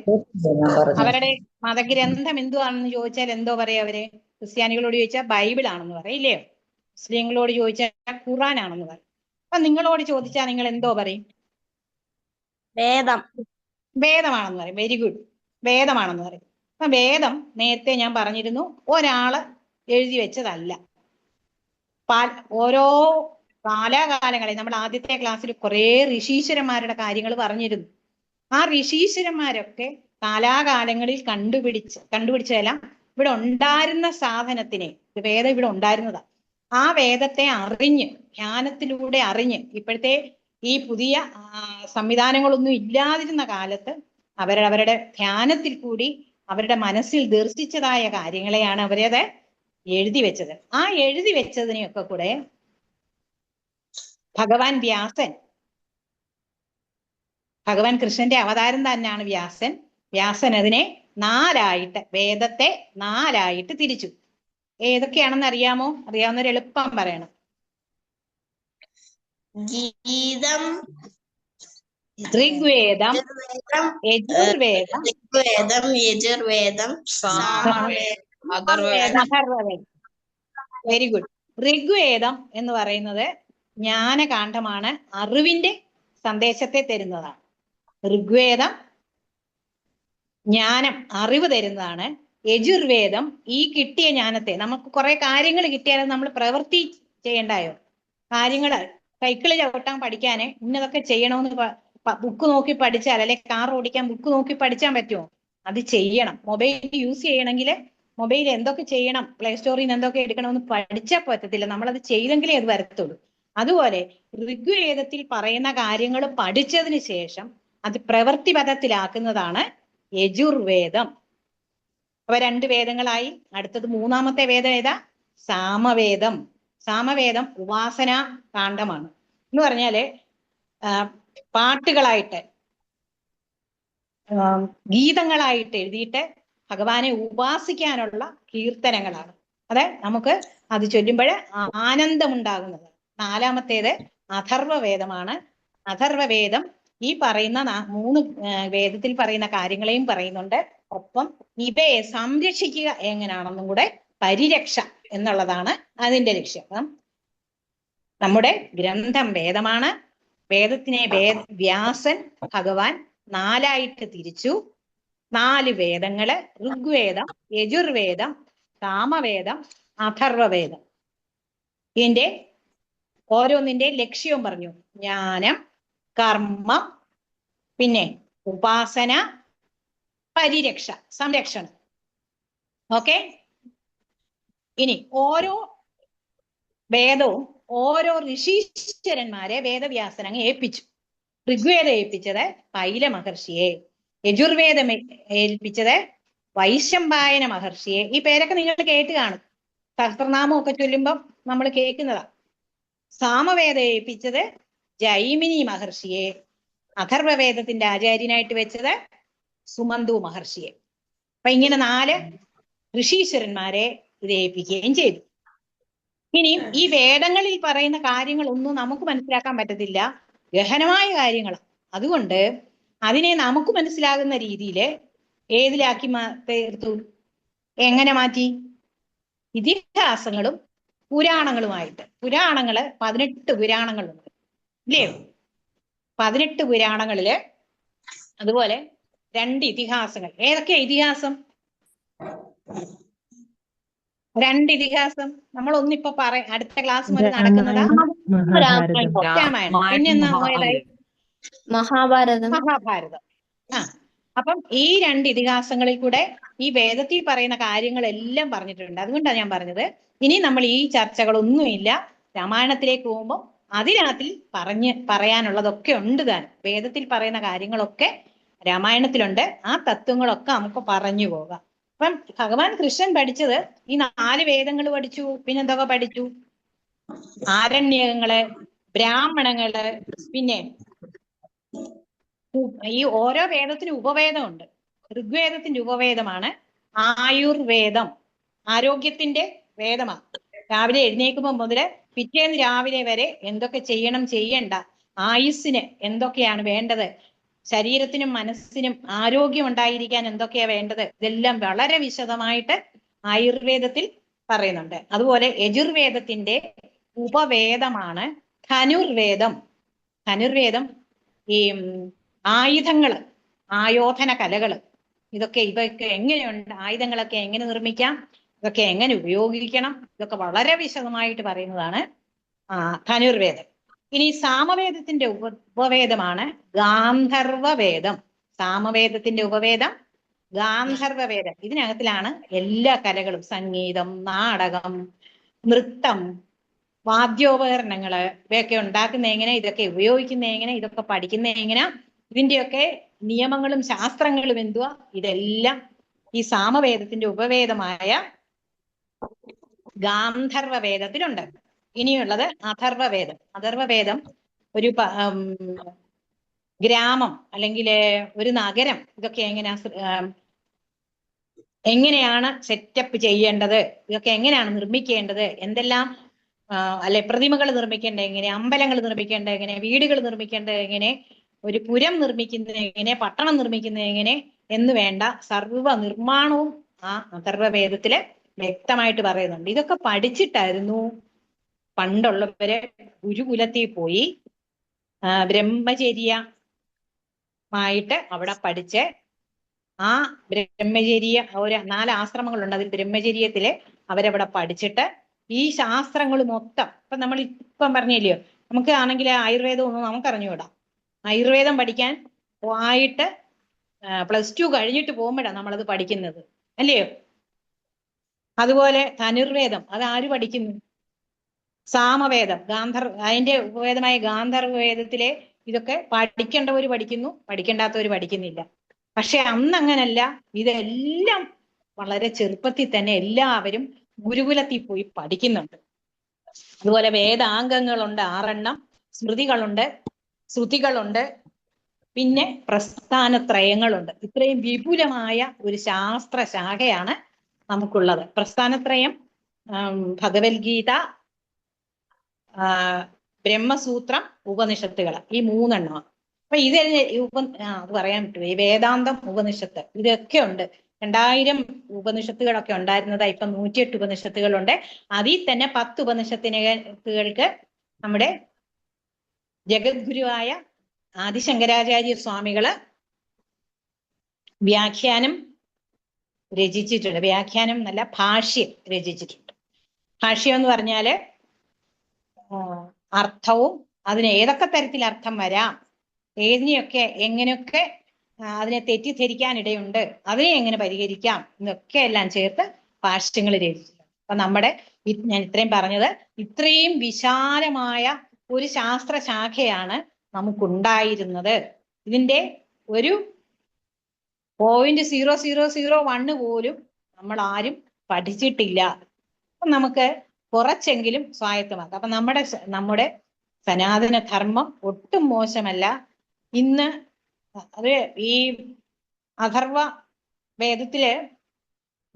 അവരുടെ മതഗ്രന്ഥം എന്തുവാണെന്ന് ചോദിച്ചാൽ എന്തോ പറയാ അവര്? ക്രിസ്ത്യാനികളോട് ചോദിച്ചാൽ ബൈബിൾ ആണെന്ന് പറയില്ലേ? മുസ്ലിങ്ങളോട് ചോദിച്ചാൽ ഖുറാൻ ആണെന്ന് പറയും. അപ്പൊ നിങ്ങളോട് ചോദിച്ചാൽ നിങ്ങൾ എന്തോ പറയും? വേദമാണെന്ന് പറയും. വെരി ഗുഡ്, വേദമാണെന്ന് പറയും. അപ്പൊ വേദം നേരത്തെ ഞാൻ പറഞ്ഞിരുന്നു, ഒരാള് എഴുതി വെച്ചതല്ല. ഓരോ കാലാകാലങ്ങളിൽ നമ്മൾ ആദ്യത്തെ ക്ലാസ്സിൽ കുറെ ഋഷീശ്വരന്മാരുടെ കാര്യങ്ങൾ പറഞ്ഞിരുന്നു. ആ ഋഷീശ്വരന്മാരൊക്കെ കാലാകാലങ്ങളിൽ കണ്ടുപിടിച്ചതെല്ലാം ഇവിടെ ഉണ്ടായിരുന്ന സാധനത്തിനെ, വേദം ഇവിടെ ഉണ്ടായിരുന്നതാ. ആ വേദത്തെ അറിഞ്ഞ്, ധ്യാനത്തിലൂടെ അറിഞ്ഞ്, ഇപ്പോഴത്തെ ഈ പുതിയ സംവിധാനങ്ങളൊന്നും ഇല്ലാതിരുന്ന കാലത്ത് അവരവരുടെ ധ്യാനത്തിൽ കൂടി അവരുടെ മനസ്സിൽ ദർശിച്ചതായ കാര്യങ്ങളെയാണ് അവരത് എഴുതി വെച്ചത്. ആ എഴുതി വെച്ചതിനെയൊക്കെ കൂടെ ഭഗവാൻ കൃഷ്ണന്റെ അവതാരം തന്നെയാണ് വ്യാസൻ. വ്യാസൻ അതിനെ വേദത്തെ 4 തിരിച്ചു. ഏതൊക്കെയാണെന്ന് അറിയാമോ? അറിയാവുന്നവർ എളുപ്പം പറയണം. ഗീതം, ഋഗ്വേദം, യജുർവേദം, യജുർവേദം, അഥർവവേദം. Very good. ഋഗ്വേദം എന്ന് പറയുന്നത് ജ്ഞാനകാന്ഡമാണ്, അറിവിന്റെ സന്ദേശത്തെ തരുന്നതാണ്. ഋഗ്വേദം ജ്ഞാനം, അറിവ് തരുന്നതാണ്. യജുർവേദം ഈ കിട്ടിയ ജ്ഞാനത്തെ, നമുക്ക് കുറെ കാര്യങ്ങൾ കിട്ടിയാലും നമ്മൾ പ്രവൃത്തി ചെയ്യണ്ടായോ? കാര്യങ്ങള് സൈക്കിള് ചവിട്ടാൻ പഠിക്കാന് ഇന്നതൊക്കെ ചെയ്യണമെന്ന് ബുക്ക് നോക്കി പഠിച്ചാൽ, അല്ലെ കാർ ഓടിക്കാൻ ബുക്ക് നോക്കി പഠിച്ചാൻ പറ്റുമോ? അത് ചെയ്യണം. മൊബൈൽ യൂസ് ചെയ്യണമെങ്കിൽ മൊബൈൽ എന്തൊക്കെ ചെയ്യണം, പ്ലേ സ്റ്റോറിൽ നിന്ന് എന്തൊക്കെ എടുക്കണമെന്ന് പഠിച്ചാൽ പറ്റത്തില്ല. നമ്മളത് ചെയ്തെങ്കിലേ അത് വരത്തുള്ളൂ. അതുപോലെ ഋഗ്വേദത്തിൽ പറയുന്ന കാര്യങ്ങൾ പഠിച്ചതിന് ശേഷം അത് പ്രവൃത്തിപഥത്തിലാക്കുന്നതാണ് യജുർവേദം. അപ്പൊ 2 വേദങ്ങളായി. അടുത്തത് 3ാമത്തെ വേദം ഏതാ? സാമവേദം. സാമവേദം ഉപാസനാ കാണ്ഡമാണ്. എന്ന് പറഞ്ഞാല് പാട്ടുകളായിട്ട്, ഗീതങ്ങളായിട്ട് എഴുതിയിട്ട് ഭഗവാനെ ഉപാസിക്കാനുള്ള കീർത്തനങ്ങളാണ്. അതെ, നമുക്ക് അത് ചൊല്ലുമ്പോൾ ആനന്ദമുണ്ടാകുന്നത്. 4ാമത്തേത് അഥർവവേദമാണ്. അഥർവവേദം ഈ പറയുന്ന 3 വേദത്തിൽ പറയുന്ന കാര്യങ്ങളെയും പറയുന്നുണ്ട്. ഒപ്പം ഇവയെ സംരക്ഷിക്കുക എങ്ങനെയാണെന്നും കൂടെ, പരിരക്ഷ എന്നുള്ളതാണ് അതിന്റെ ലക്ഷ്യം. നമ്മുടെ ഗ്രന്ഥം വേദമാണ്. വേദത്തിനെ വ്യാസൻ ഭഗവാൻ 4 തിരിച്ചു. 4 വേദങ്ങള്: ഋഗ്വേദം, യജുർവേദം, സാമവേദം, അഥർവവേദം. ഇതിന്റെ ഓരോന്നിന്റെ ലക്ഷ്യവും പറഞ്ഞു. ജ്ഞാനം, കർമ്മം, പിന്നെ ഉപാസന, പരിരക്ഷ, സംരക്ഷണം. ഓക്കെ. ഇനി ഓരോ വേദവും ഓരോ ഋഷീശ്വരന്മാരെ വേദവ്യാസൻ അങ്ങ് ഏൽപ്പിച്ചു. ഋഗ്വേദം ഏൽപ്പിച്ചത് പൈല മഹർഷിയെ, യജുർവേദം ഏൽപ്പിച്ചത് വൈശമ്പായന മഹർഷിയെ. ഈ പേരൊക്കെ നിങ്ങൾ കേട്ട് കാണും, സഹസ്രനാമം ഒക്കെ ചൊല്ലുമ്പം നമ്മൾ കേൾക്കുന്നതാ. സാമവേദം ഏൽപ്പിച്ചത് ജൈമിനി മഹർഷിയെ, അഥർവവേദത്തിന്റെ ആചാര്യനായിട്ട് വെച്ചത് സുമന്തു മഹർഷിയെ. അപ്പൊ ഇങ്ങനെ 4 ഋഷീശ്വരന്മാരെ ഇത് ഏൽപ്പിക്കുകയും ചെയ്തു. ഇനിയും ഈ വേദങ്ങളിൽ പറയുന്ന കാര്യങ്ങളൊന്നും നമുക്ക് മനസ്സിലാക്കാൻ പറ്റത്തില്ല, ഗഹനമായ കാര്യങ്ങൾ. അതുകൊണ്ട് അതിനെ നമുക്ക് മനസ്സിലാകുന്ന രീതിയിൽ ഏതിലാക്കി തീർത്തു? എങ്ങനെ മാറ്റി? ഇതിഹാസങ്ങളും പുരാണങ്ങളുമായിട്ട്. പുരാണങ്ങള് 18 പുരാണങ്ങളുണ്ട്, ഇല്ലേ? 18 പുരാണങ്ങളില് അതുപോലെ 2 ഇതിഹാസങ്ങൾ. ഏതൊക്കെയാ ഇതിഹാസം? 2 ഇതിഹാസം. നമ്മൾ ഒന്നിപ്പോ അടുത്ത ക്ലാസ് മുതൽ നടക്കുന്നതാ രാമായണം. പിന്നെ എന്നാ ഏതായി? മഹാഭാരതം. മഹാഭാരതം. അപ്പം ഈ 2 ഇതിഹാസങ്ങളിൽ കൂടെ ഈ വേദത്തിൽ പറയുന്ന കാര്യങ്ങളെല്ലാം പറഞ്ഞിട്ടുണ്ട്. അതുകൊണ്ടാണ് ഞാൻ പറഞ്ഞത് ഇനി നമ്മൾ ഈ ചർച്ചകളൊന്നുമില്ല. രാമായണത്തിലേക്ക് പോകുമ്പോൾ അതിനകത്തിൽ പറയാനുള്ളതൊക്കെ ഉണ്ട് താൻ. വേദത്തിൽ പറയുന്ന കാര്യങ്ങളൊക്കെ രാമായണത്തിലുണ്ട്. ആ തത്വങ്ങളൊക്കെ നമുക്ക് പറഞ്ഞു പോകാം. അപ്പം ഭഗവാൻ കൃഷ്ണൻ പഠിച്ചത് ഈ 4 വേദങ്ങൾ പഠിച്ചു. പിന്നെന്തൊക്കെ പഠിച്ചു? ആരണ്യകങ്ങള്, ബ്രാഹ്മണങ്ങള്, പിന്നെ ഈ ഓരോ വേദത്തിനും ഉപവേദമുണ്ട്. ഋഗ്വേദത്തിന്റെ ഉപവേദമാണ് ആയുർവേദം, ആരോഗ്യത്തിന്റെ വേദമാണ്. രാവിലെ എഴുന്നേൽക്കുമ്പോൾ മുതല് പിറ്റേന്ന് രാവിലെ വരെ എന്തൊക്കെ ചെയ്യണം, ചെയ്യണ്ട, ആയുസ്സിന് എന്തൊക്കെയാണ് വേണ്ടത്, ശരീരത്തിനും മനസ്സിനും ആരോഗ്യം ഉണ്ടായിരിക്കാൻ എന്തൊക്കെയാ വേണ്ടത്, ഇതെല്ലാം വളരെ വിശദമായിട്ട് ആയുർവേദത്തിൽ പറയുന്നുണ്ട്. അതുപോലെ യജുർവേദത്തിന്റെ ഉപവേദമാണ് ധനുർവേദം. ധനുർവേദം ഈ ആയുധങ്ങള്, ആയോധന കലകള്, ഇവയൊക്കെ എങ്ങനെയുണ്ട്, ആയുധങ്ങളൊക്കെ എങ്ങനെ നിർമ്മിക്കാം, ഇതൊക്കെ എങ്ങനെ ഉപയോഗിക്കണം, ഇതൊക്കെ വളരെ വിശദമായിട്ട് പറയുന്നതാണ് ധനുർവേദം. ഇനി സാമവേദത്തിന്റെ ഉപവേദമാണ് ഗാന്ധർവവേദം. സാമവേദത്തിന്റെ ഉപവേദം ഗാന്ധർവവേദം. ഇതിനകത്തിലാണ് എല്ലാ കലകളും, സംഗീതം, നാടകം, നൃത്തം, വാദ്യോപകരണങ്ങള്, ഇവയൊക്കെ ഉണ്ടാക്കുന്ന എങ്ങനെ, ഇതൊക്കെ ഉപയോഗിക്കുന്ന എങ്ങനെ, ഇതൊക്കെ പഠിക്കുന്ന എങ്ങനെ, ഇതിന്റെയൊക്കെ നിയമങ്ങളും ശാസ്ത്രങ്ങളും എന്തുവാ, ഇതെല്ലാം ഈ സാമവേദത്തിന്റെ ഉപവേദമായ ഗാന്ധർവവേദത്തിലുണ്ട്. ഇനിയുള്ളത് അഥർവവേദം. അഥർവവേദം ഒരു ഗ്രാമം അല്ലെങ്കിൽ ഒരു നഗരം, ഇതൊക്കെ എങ്ങനെയാണ് സെറ്റപ്പ് ചെയ്യേണ്ടത്, ഇതൊക്കെ എങ്ങനെയാണ് നിർമ്മിക്കേണ്ടത്, എന്തെല്ലാം അല്ലെ പ്രതിമകൾ നിർമ്മിക്കേണ്ടത് എങ്ങനെ, അമ്പലങ്ങൾ നിർമ്മിക്കേണ്ടത് എങ്ങനെ, വീടുകൾ നിർമ്മിക്കേണ്ടത് എങ്ങനെ, ഒരു പുരം നിർമ്മിക്കുന്നത് എങ്ങനെ, പട്ടണം നിർമ്മിക്കുന്നത് എങ്ങനെ എന്ന് വേണ്ട സർവ നിർമ്മാണവും ആ അഥർവവേദത്തില് വ്യക്തമായിട്ട് പറയുന്നുണ്ട്. ഇതൊക്കെ പഠിച്ചിട്ടായിരുന്നു പണ്ടുള്ളവര് ഗുരുകുലത്തിൽ പോയി ബ്രഹ്മചര്യമായിട്ട് അവിടെ പഠിച്ച് ആ ബ്രഹ്മചര്യ ഒരു 4 ആശ്രമങ്ങളുണ്ട്. അതിൽ ബ്രഹ്മചര്യത്തില് അവരവിടെ പഠിച്ചിട്ട് ഈ ശാസ്ത്രങ്ങൾ മൊത്തം ഇപ്പൊ നമ്മൾ ഇപ്പം പറഞ്ഞില്ലയോ, നമുക്ക് ആണെങ്കിൽ ആയുർവേദം ഒന്നും നമുക്ക് അറിഞ്ഞുകൂടാ. ആയുർവേദം പഠിക്കാൻ പോയിട്ട് +2 കഴിഞ്ഞിട്ട് പോകുമ്പോഴാണ് നമ്മളത് പഠിക്കുന്നത്, അല്ലയോ? അതുപോലെ ധനുർവേദം അത് ആര് പഠിക്കുന്നു? സാമവേദം, അതിന്റെ ഉപവേദമായ ഗാന്ധർവവേദത്തിലെ ഇതൊക്കെ പഠിക്കേണ്ടവര് പഠിക്കുന്നു, പഠിക്കേണ്ടാത്തവര് പഠിക്കുന്നില്ല. പക്ഷെ അന്ന് അങ്ങനല്ല. ഇതെല്ലാം വളരെ ചെറുപ്പത്തിൽ തന്നെ എല്ലാവരും ഗുരുകുലത്തിൽ പോയി പഠിക്കുന്നുണ്ട്. അതുപോലെ വേദാംഗങ്ങളുണ്ട് 6 സ്മൃതികളുണ്ട്, ശ്രുതികളുണ്ട്, പിന്നെ പ്രസ്ഥാനത്രയങ്ങളുണ്ട്. ഇത്രയും വിപുലമായ ഒരു ശാസ്ത്ര ശാഖയാണ് നമുക്കുള്ളത്. പ്രസ്ഥാനത്രയം ഭഗവത്ഗീത, ബ്രഹ്മസൂത്രം, ഉപനിഷത്തുകൾ, ഈ 3 എണ്ണമാണ്. അപ്പൊ ഇത് അത് പറയാൻ പറ്റുമോ? ഈ വേദാന്തം, ഉപനിഷത്ത്, ഇതൊക്കെ ഉണ്ട്. 2000 ഉപനിഷത്തുകളൊക്കെ ഉണ്ടായിരുന്നത് ഇപ്പൊ 108 ഉപനിഷത്തുകളുണ്ട്. അതിൽ തന്നെ 10 ഉപനിഷത്തുകൾക്ക് നമ്മുടെ ജഗദ്ഗുരുവായ ആദിശങ്കരാചാര്യ സ്വാമികള് വ്യാഖ്യാനം രചിച്ചിട്ടുണ്ട്. വ്യാഖ്യാനം എന്നല്ല, ഭാഷ്യം രചിച്ചിട്ടുണ്ട്. ഭാഷ്യം എന്ന് പറഞ്ഞാല് അർത്ഥവും അതിന് ഏതൊക്കെ തരത്തിൽ അർത്ഥം വരാം, ഏതിനെയൊക്കെ എങ്ങനെയൊക്കെ അതിനെ തെറ്റിദ്ധരിക്കാനിടയുണ്ട്, അതിനെ എങ്ങനെ പരിഹരിക്കാം എന്നൊക്കെ എല്ലാം ചേർത്ത് ഭാഷ്യങ്ങൾ രചിച്ചിട്ടുണ്ട്. അപ്പൊ ഞാൻ ഇത്രയും പറഞ്ഞത്, ഇത്രയും വിശാലമായ ഒരു ശാസ്ത്ര ശാഖയാണ് നമുക്കുണ്ടായിരുന്നത്. ഇതിന്റെ ഒരു 0.0001 പോലും നമ്മൾ ആരും പഠിച്ചിട്ടില്ല. അപ്പൊ നമുക്ക് കുറച്ചെങ്കിലും സ്വായത്തമാക്കാം. അപ്പൊ നമ്മുടെ സനാതന ധർമ്മം ഒട്ടും മോശമല്ല. ഇന്ന് അത് ഈ അഥർവ വേദത്തില്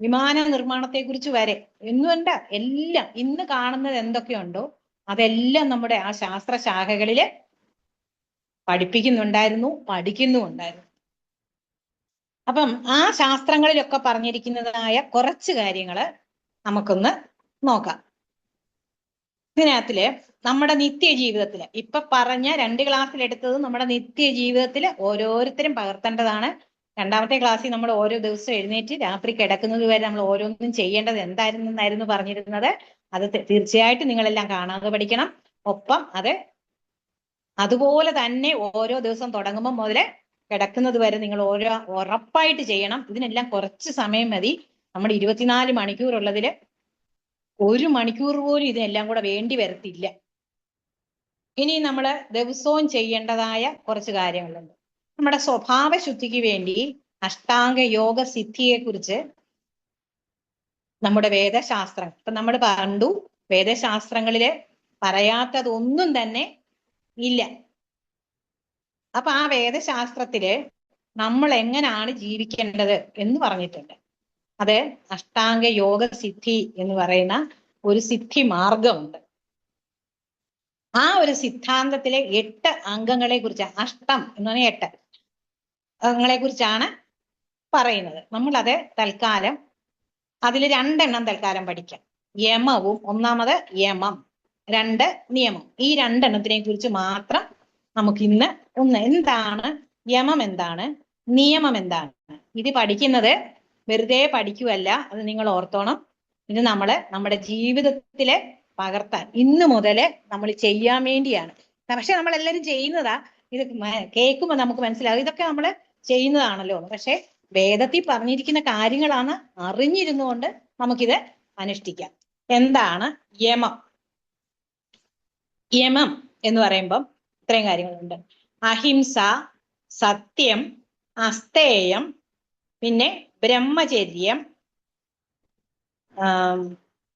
വിമാന നിർമ്മാണത്തെ കുറിച്ച് വരെ എന്നുവേണ്ട എല്ലാം ഇന്ന് കാണുന്നത് എന്തൊക്കെയുണ്ടോ അതെല്ലാം നമ്മുടെ ആ ശാസ്ത്ര ശാഖകളില് പഠിപ്പിക്കുന്നുണ്ടായിരുന്നു, പഠിക്കുന്നുമുണ്ടായിരുന്നു. അപ്പം ആ ശാസ്ത്രങ്ങളിലൊക്കെ പറഞ്ഞിരിക്കുന്നതായ കുറച്ച് കാര്യങ്ങൾ നമുക്കൊന്ന് നോക്കാം. ഇതിനകത്തില് നമ്മുടെ നിത്യജീവിതത്തില് ഇപ്പൊ പറഞ്ഞ 2 ക്ലാസ്സിലെടുത്തത് നമ്മുടെ നിത്യജീവിതത്തില് ഓരോരുത്തരും പകർത്തേണ്ടതാണ്. 2ാമത്തെ ക്ലാസ്സിൽ നമ്മൾ ഓരോ ദിവസവും എഴുന്നേറ്റ് രാത്രി കിടക്കുന്നത് വരെ നമ്മൾ ഓരോന്നും ചെയ്യേണ്ടത് എന്തായിരുന്നെന്നായിരുന്നു പറഞ്ഞിരുന്നത്. അത് തീർച്ചയായിട്ടും നിങ്ങളെല്ലാം കാണാതെ പഠിക്കണം. ഒപ്പം അതുപോലെ തന്നെ ഓരോ ദിവസം തുടങ്ങുമ്പോൾ മുതൽ കിടക്കുന്നത് വരെ നിങ്ങൾ ഉറപ്പായിട്ട് ചെയ്യണം. ഇതിനെല്ലാം കുറച്ച് സമയം മതി. നമ്മുടെ 24 മണിക്കൂറുള്ളതില് 1 മണിക്കൂർ പോലും ഇതിനെല്ലാം കൂടെ വേണ്ടി വരത്തില്ല. ഇനി നമ്മൾ ദിവസവും ചെയ്യേണ്ടതായ കുറച്ച് കാര്യങ്ങളുണ്ട്. നമ്മുടെ സ്വഭാവ ശുദ്ധിക്ക് വേണ്ടി അഷ്ടാംഗ യോഗ സിദ്ധിയെ കുറിച്ച് നമ്മുടെ വേദശാസ്ത്രം ഇപ്പൊ നമ്മൾ കണ്ടു. വേദശാസ്ത്രങ്ങളില് പറയാത്തതൊന്നും തന്നെ ഇല്ല. അപ്പൊ ആ വേദശാസ്ത്രത്തില് നമ്മൾ എങ്ങനെയാണ് ജീവിക്കേണ്ടത് എന്ന് പറഞ്ഞിട്ടുണ്ട്. അത് അഷ്ടാംഗ യോഗ സിദ്ധി എന്ന് പറയുന്ന ഒരു സിദ്ധി മാർഗമുണ്ട്. ആ ഒരു സിദ്ധാന്തത്തിലെ 8 അംഗങ്ങളെ കുറിച്ച്, അഷ്ടം എന്ന് പറഞ്ഞാൽ 8 അംഗങ്ങളെ കുറിച്ചാണ് പറയുന്നത്. നമ്മളത് തൽക്കാലം അതിൽ 2 എണ്ണം തൽക്കാലം പഠിക്കാം. യമവും, ഒന്നാമത് യമം, 2 നിയമം. ഈ 2 എണ്ണത്തിനെ കുറിച്ച് മാത്രം നമുക്ക് ഇന്ന് എന്താണ് യമം, എന്താണ് നിയമം, എന്താണ് ഇത് പഠിക്കുന്നത് വെറുതെ പഠിക്കുവല്ല. അത് നിങ്ങൾ ഓർത്തോണം. ഇത് നമ്മുടെ ജീവിതത്തില് പകർത്താൻ ഇന്ന് മുതൽ നമ്മൾ ചെയ്യാൻ വേണ്ടിയാണ്. പക്ഷെ നമ്മൾ എല്ലാവരും ചെയ്യുന്നതാ. ഇത് കേൾക്കുമ്പോൾ നമുക്ക് മനസ്സിലാവും ഇതൊക്കെ നമ്മൾ ചെയ്യുന്നതാണല്ലോ. പക്ഷെ വേദത്തിൽ പറഞ്ഞിരിക്കുന്ന കാര്യങ്ങളാണ്. അറിഞ്ഞിരുന്നുകൊണ്ട് നമുക്കിത് അനുഷ്ഠിക്കാം. എന്താണ് യമം? യമം എന്ന് പറയുമ്പം ഇത്രയും കാര്യങ്ങളുണ്ട്. അഹിംസ, സത്യം, അസ്തേയം, പിന്നെ ബ്രഹ്മചര്യം,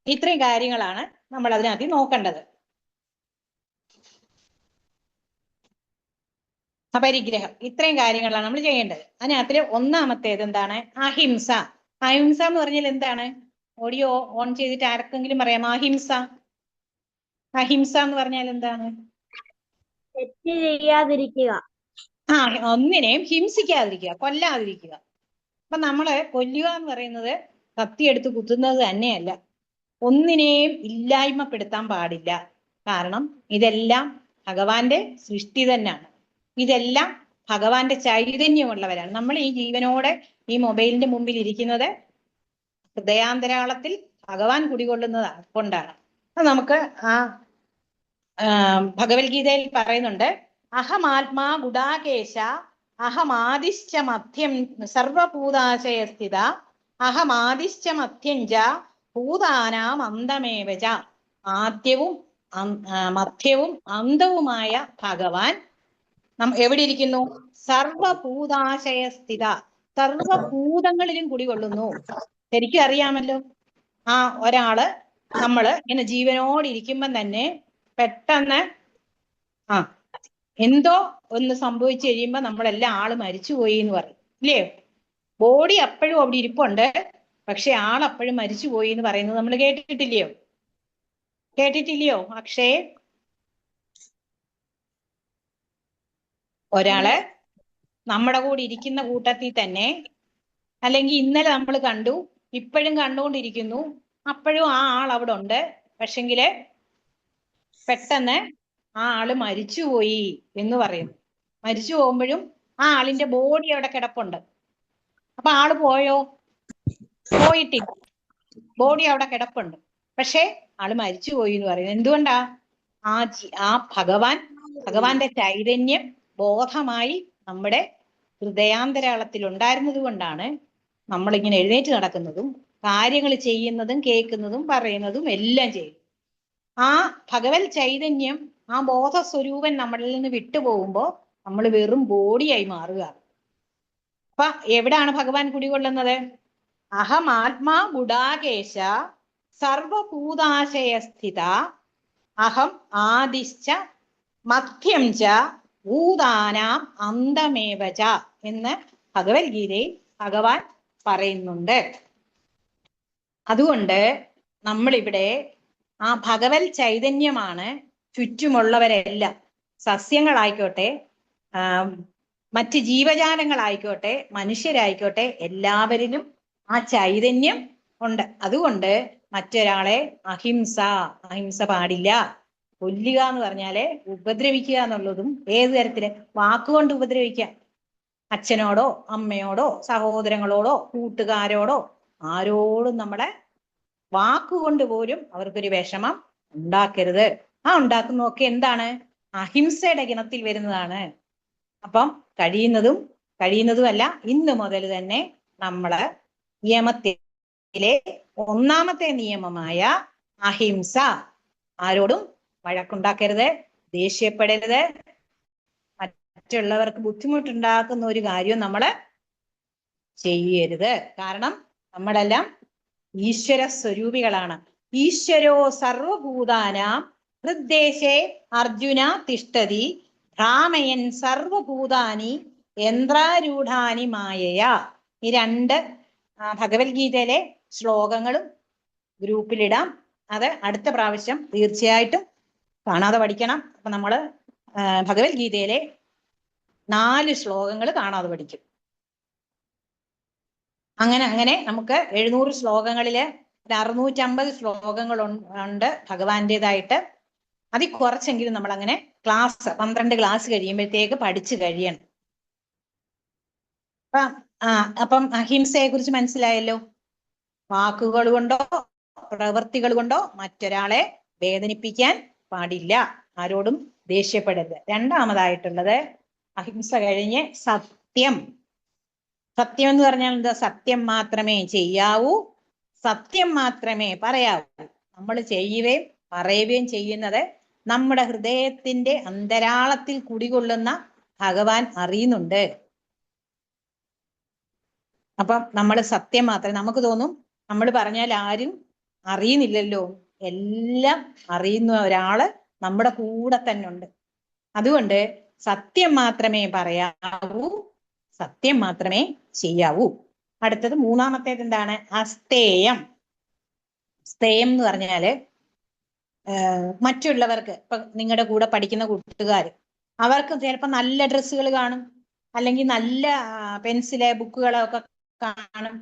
ഇത്രയും കാര്യങ്ങളാണ് നമ്മൾ അതിനകത്ത് നോക്കേണ്ടത്. അപരിഗ്രഹം, ഇത്രയും കാര്യങ്ങളാണ് നമ്മൾ ചെയ്യേണ്ടത്. അതിനകത്തിൽ ഒന്നാമത്തേത് എന്താണ്? അഹിംസ. അഹിംസ എന്ന് പറഞ്ഞാൽ എന്താണ്? ഓഡിയോ ഓൺ ചെയ്തിട്ട് ആർക്കെങ്കിലും പറയാം അഹിംസ? അഹിംസ എന്ന് പറഞ്ഞാൽ എന്താണ്? തെറ്റ് ചെയ്യാതിരിക്കുക. ഒന്നിനെയും ഹിംസിക്കാതിരിക്കുക, കൊല്ലാതിരിക്കുക. അപ്പൊ നമ്മള് കൊല്ലുക എന്ന് പറയുന്നത് കത്തിയെടുത്ത് കുത്തുന്നത് തന്നെയല്ല. ഒന്നിനെയും ഇല്ലായ്മപ്പെടുത്താൻ പാടില്ല. കാരണം ഇതെല്ലാം ഭഗവാന്റെ സൃഷ്ടി തന്നെയാണ്. ഇതെല്ലാം ഭഗവാന്റെ ചൈതന്യമുള്ളവരാണ്. നമ്മൾ ഈ ജീവനോടെ ഈ മൊബൈലിന്റെ മുമ്പിൽ ഇരിക്കുന്നത് ഹൃദയാന്തരാളത്തിൽ ഭഗവാൻ കുടികൊള്ളുന്നത് കൊണ്ടാണ്. അത് നമുക്ക് ഭഗവത്ഗീതയിൽ പറയുന്നുണ്ട്. അഹമാത്മാ ഗുഡാകേശ അഹമാദിശ്ച മധ്യം സർവഭൂതാശയസ്ഥിത അഹമാദിശ്ച മധ്യഞ്ച ഭൂതാനാം അന്തമേവച. ആദ്യവും മധ്യവും അന്തവുമായ ഭഗവാൻ എവിടെ ഇരിക്കുന്നു? സർവഭൂതാശയസ്ഥിത, സർവഭൂതങ്ങളിലും കുടികൊള്ളുന്നു. ശരിക്കും അറിയാമല്ലോ. ഒരാള് നമ്മള് ഇങ്ങനെ ജീവനോട് ഇരിക്കുമ്പം തന്നെ പെട്ടെന്ന് എന്തോ ഒന്ന് സംഭവിച്ചു കഴിയുമ്പോ നമ്മളെല്ലാം ആള് മരിച്ചുപോയി എന്ന് പറയും, ഇല്ലേ? ബോഡി അപ്പോഴും അവിടെ ഇരിപ്പുണ്ട്, പക്ഷെ ആളപ്പോഴും മരിച്ചുപോയി എന്ന് പറയുന്നത് നമ്മൾ കേട്ടിട്ടില്ലയോ? കേട്ടിട്ടില്ലയോ? അക്ഷയ്, ഒരാള് നമ്മുടെ കൂടെ ഇരിക്കുന്ന കൂട്ടത്തിൽ തന്നെ, അല്ലെങ്കിൽ ഇന്നലെ നമ്മൾ കണ്ടു, ഇപ്പോഴും കണ്ടുകൊണ്ടിരിക്കുന്നു, അപ്പോഴും ആ ആൾ അവിടെ ഉണ്ട്, പക്ഷെങ്കില് പെട്ടെന്ന് ആ ആള് മരിച്ചുപോയി എന്ന് പറയുന്നു. മരിച്ചു പോകുമ്പോഴും ആ ആളിന്റെ ബോഡി അവിടെ കിടപ്പുണ്ട്. അപ്പൊ ആള് പോയോ? പോയിട്ടില്ല, ബോഡി അവിടെ കിടപ്പുണ്ട്, പക്ഷെ ആള് മരിച്ചുപോയി എന്ന് പറയുന്നത് എന്തുകൊണ്ടാ? ആ ഭഗവാന്റെ ചൈതന്യം ബോധമായി നമ്മുടെ ഹൃദയാന്തരാളത്തിൽ ഉണ്ടായിരുന്നത് കൊണ്ടാണ് നമ്മളിങ്ങനെ എഴുന്നേറ്റ് നടക്കുന്നതും കാര്യങ്ങൾ ചെയ്യുന്നതും കേൾക്കുന്നതും പറയുന്നതും എല്ലാം ചെയ്യും. ആ ഭഗവത് ചൈതന്യം, ആ ബോധസ്വരൂപൻ നമ്മളിൽ നിന്ന് വിട്ടുപോകുമ്പോൾ നമ്മൾ വെറും ബോഡിയായി മാറുക. അപ്പൊ എവിടാണ് ഭഗവാൻ കുടികൊള്ളുന്നത്? അഹമാത്മാ ഗുഡാകേശ സർവഭൂതാശയസ്ഥിത അഹം ആദിശ്ച മധ്യം ച ഭൂതാനാം അന്തമേവച എന്ന് ഭഗവത്ഗീതയിൽ ഭഗവാൻ പറയുന്നുണ്ട്. അതുകൊണ്ട് നമ്മളിവിടെ ആ ഭഗവത് ചൈതന്യമാണ് ചുറ്റുമുള്ളവരെല്ലാം, സസ്യങ്ങളായിക്കോട്ടെ, മറ്റ് ജീവജാലങ്ങളായിക്കോട്ടെ മനുഷ്യരായിക്കോട്ടെ എല്ലാവരിലും ആ ചൈതന്യം ഉണ്ട്. അതുകൊണ്ട് മറ്റൊരാളെ അഹിംസ പാടില്ല. കൊല്ലുക എന്ന് പറഞ്ഞാല് ഉപദ്രവിക്കുക എന്നുള്ളതും ഏത് തരത്തില് വാക്കുകൊണ്ട് ഉപദ്രവിക്കുക. അച്ഛനോടോ അമ്മയോടോ സഹോദരങ്ങളോടോ കൂട്ടുകാരോടോ ആരോടും നമ്മളെ വാക്കുകൊണ്ട് പോലും അവർക്കൊരു വിഷമം ഉണ്ടാക്കരുത്. ആ ഉണ്ടാക്കുന്നതൊക്കെ എന്താണ്? അഹിംസയുടെ ഗണത്തിൽ വരുന്നതാണ്. അപ്പം കഴിയുന്നതുമല്ല ഇന്ന് മുതൽ തന്നെ നമ്മള് നിയമത്തിലെ ഒന്നാമത്തെ നിയമമായ അഹിംസ, ആരോടും വഴക്കുണ്ടാക്കരുത്, ദേഷ്യപ്പെടരുത്, മറ്റുള്ളവർക്ക് ബുദ്ധിമുട്ടുണ്ടാക്കുന്ന ഒരു കാര്യവും നമ്മള് ചെയ്യരുത്. കാരണം നമ്മളെല്ലാം ഈശ്വര സ്വരൂപികളാണ്. ഈശ്വരോ സർവഭൂതാനാം ഹൃദ്ദേശേ അർജുന തിഷ്ഠതി ഭ്രാമയൻ സർവഭൂതാനി യന്ത്രാരൂഢാനി മായയാ. ഈ രണ്ട് ഭഗവത്ഗീതയിലെ ശ്ലോകങ്ങളും ഗ്രൂപ്പിലിടാം. അത് അടുത്ത പ്രാവശ്യം തീർച്ചയായിട്ടും കാണാതെ പഠിക്കണം. അപ്പൊ നമ്മള് ഭഗവത്ഗീതയിലെ 4 ശ്ലോകങ്ങൾ കാണാതെ പഠിക്കും. അങ്ങനെ നമുക്ക് 700 ശ്ലോകങ്ങളില് 650 ശ്ലോകങ്ങൾ ഉണ്ട് ഭഗവാന്റേതായിട്ട്. അതിൽ കുറച്ചെങ്കിലും നമ്മൾ അങ്ങനെ 12 ക്ലാസ് കഴിയുമ്പോഴത്തേക്ക് പഠിച്ചു കഴിയണം. അപ്പം അഹിംസയെ കുറിച്ച് മനസ്സിലായല്ലോ. വാക്കുകൾ കൊണ്ടോ പ്രവൃത്തികൾ കൊണ്ടോ മറ്റൊരാളെ വേദനിപ്പിക്കാൻ പാടില്ല, ആരോടും ദേഷ്യപ്പെടരുത്. രണ്ടാമതായിട്ടുള്ളത് അഹിംസ കഴിഞ്ഞ് സത്യം. സത്യം എന്ന് പറഞ്ഞാൽ എന്താ? സത്യം മാത്രമേ ചെയ്യാവൂ, സത്യം മാത്രമേ പറയാവൂ. നമ്മൾ ചെയ്യുകയും പറയുകയും ചെയ്യുന്നത് നമ്മുടെ ഹൃദയത്തിന്റെ അന്തരാളത്തിൽ കുടികൊള്ളുന്ന ഭഗവാൻ അറിയുന്നുണ്ട്. അപ്പം നമ്മൾ സത്യം മാത്രമേ, നമുക്ക് തോന്നും നമ്മൾ പറഞ്ഞാൽ ആരും അറിയുന്നില്ലല്ലോ, എല്ലാം അറിയുന്ന ഒരാള് നമ്മുടെ കൂടെ തന്നെ ഉണ്ട്. അതുകൊണ്ട് സത്യം മാത്രമേ പറയാവൂ, സത്യം മാത്രമേ ചെയ്യാവൂ. അടുത്തത് മൂന്നാമത്തേത് എന്താണ്? അസ്തേയം. സ്തേയം എന്ന് പറഞ്ഞാല് മറ്റുള്ളവർക്ക്, ഇപ്പൊ നിങ്ങളുടെ കൂടെ പഠിക്കുന്ന കൂട്ടുകാർ, അവർക്ക് ചിലപ്പോൾ നല്ല ഡ്രസ്സുകൾ കാണും, അല്ലെങ്കിൽ നല്ല പെൻസില് ബുക്കുകളൊക്കെ കാണും,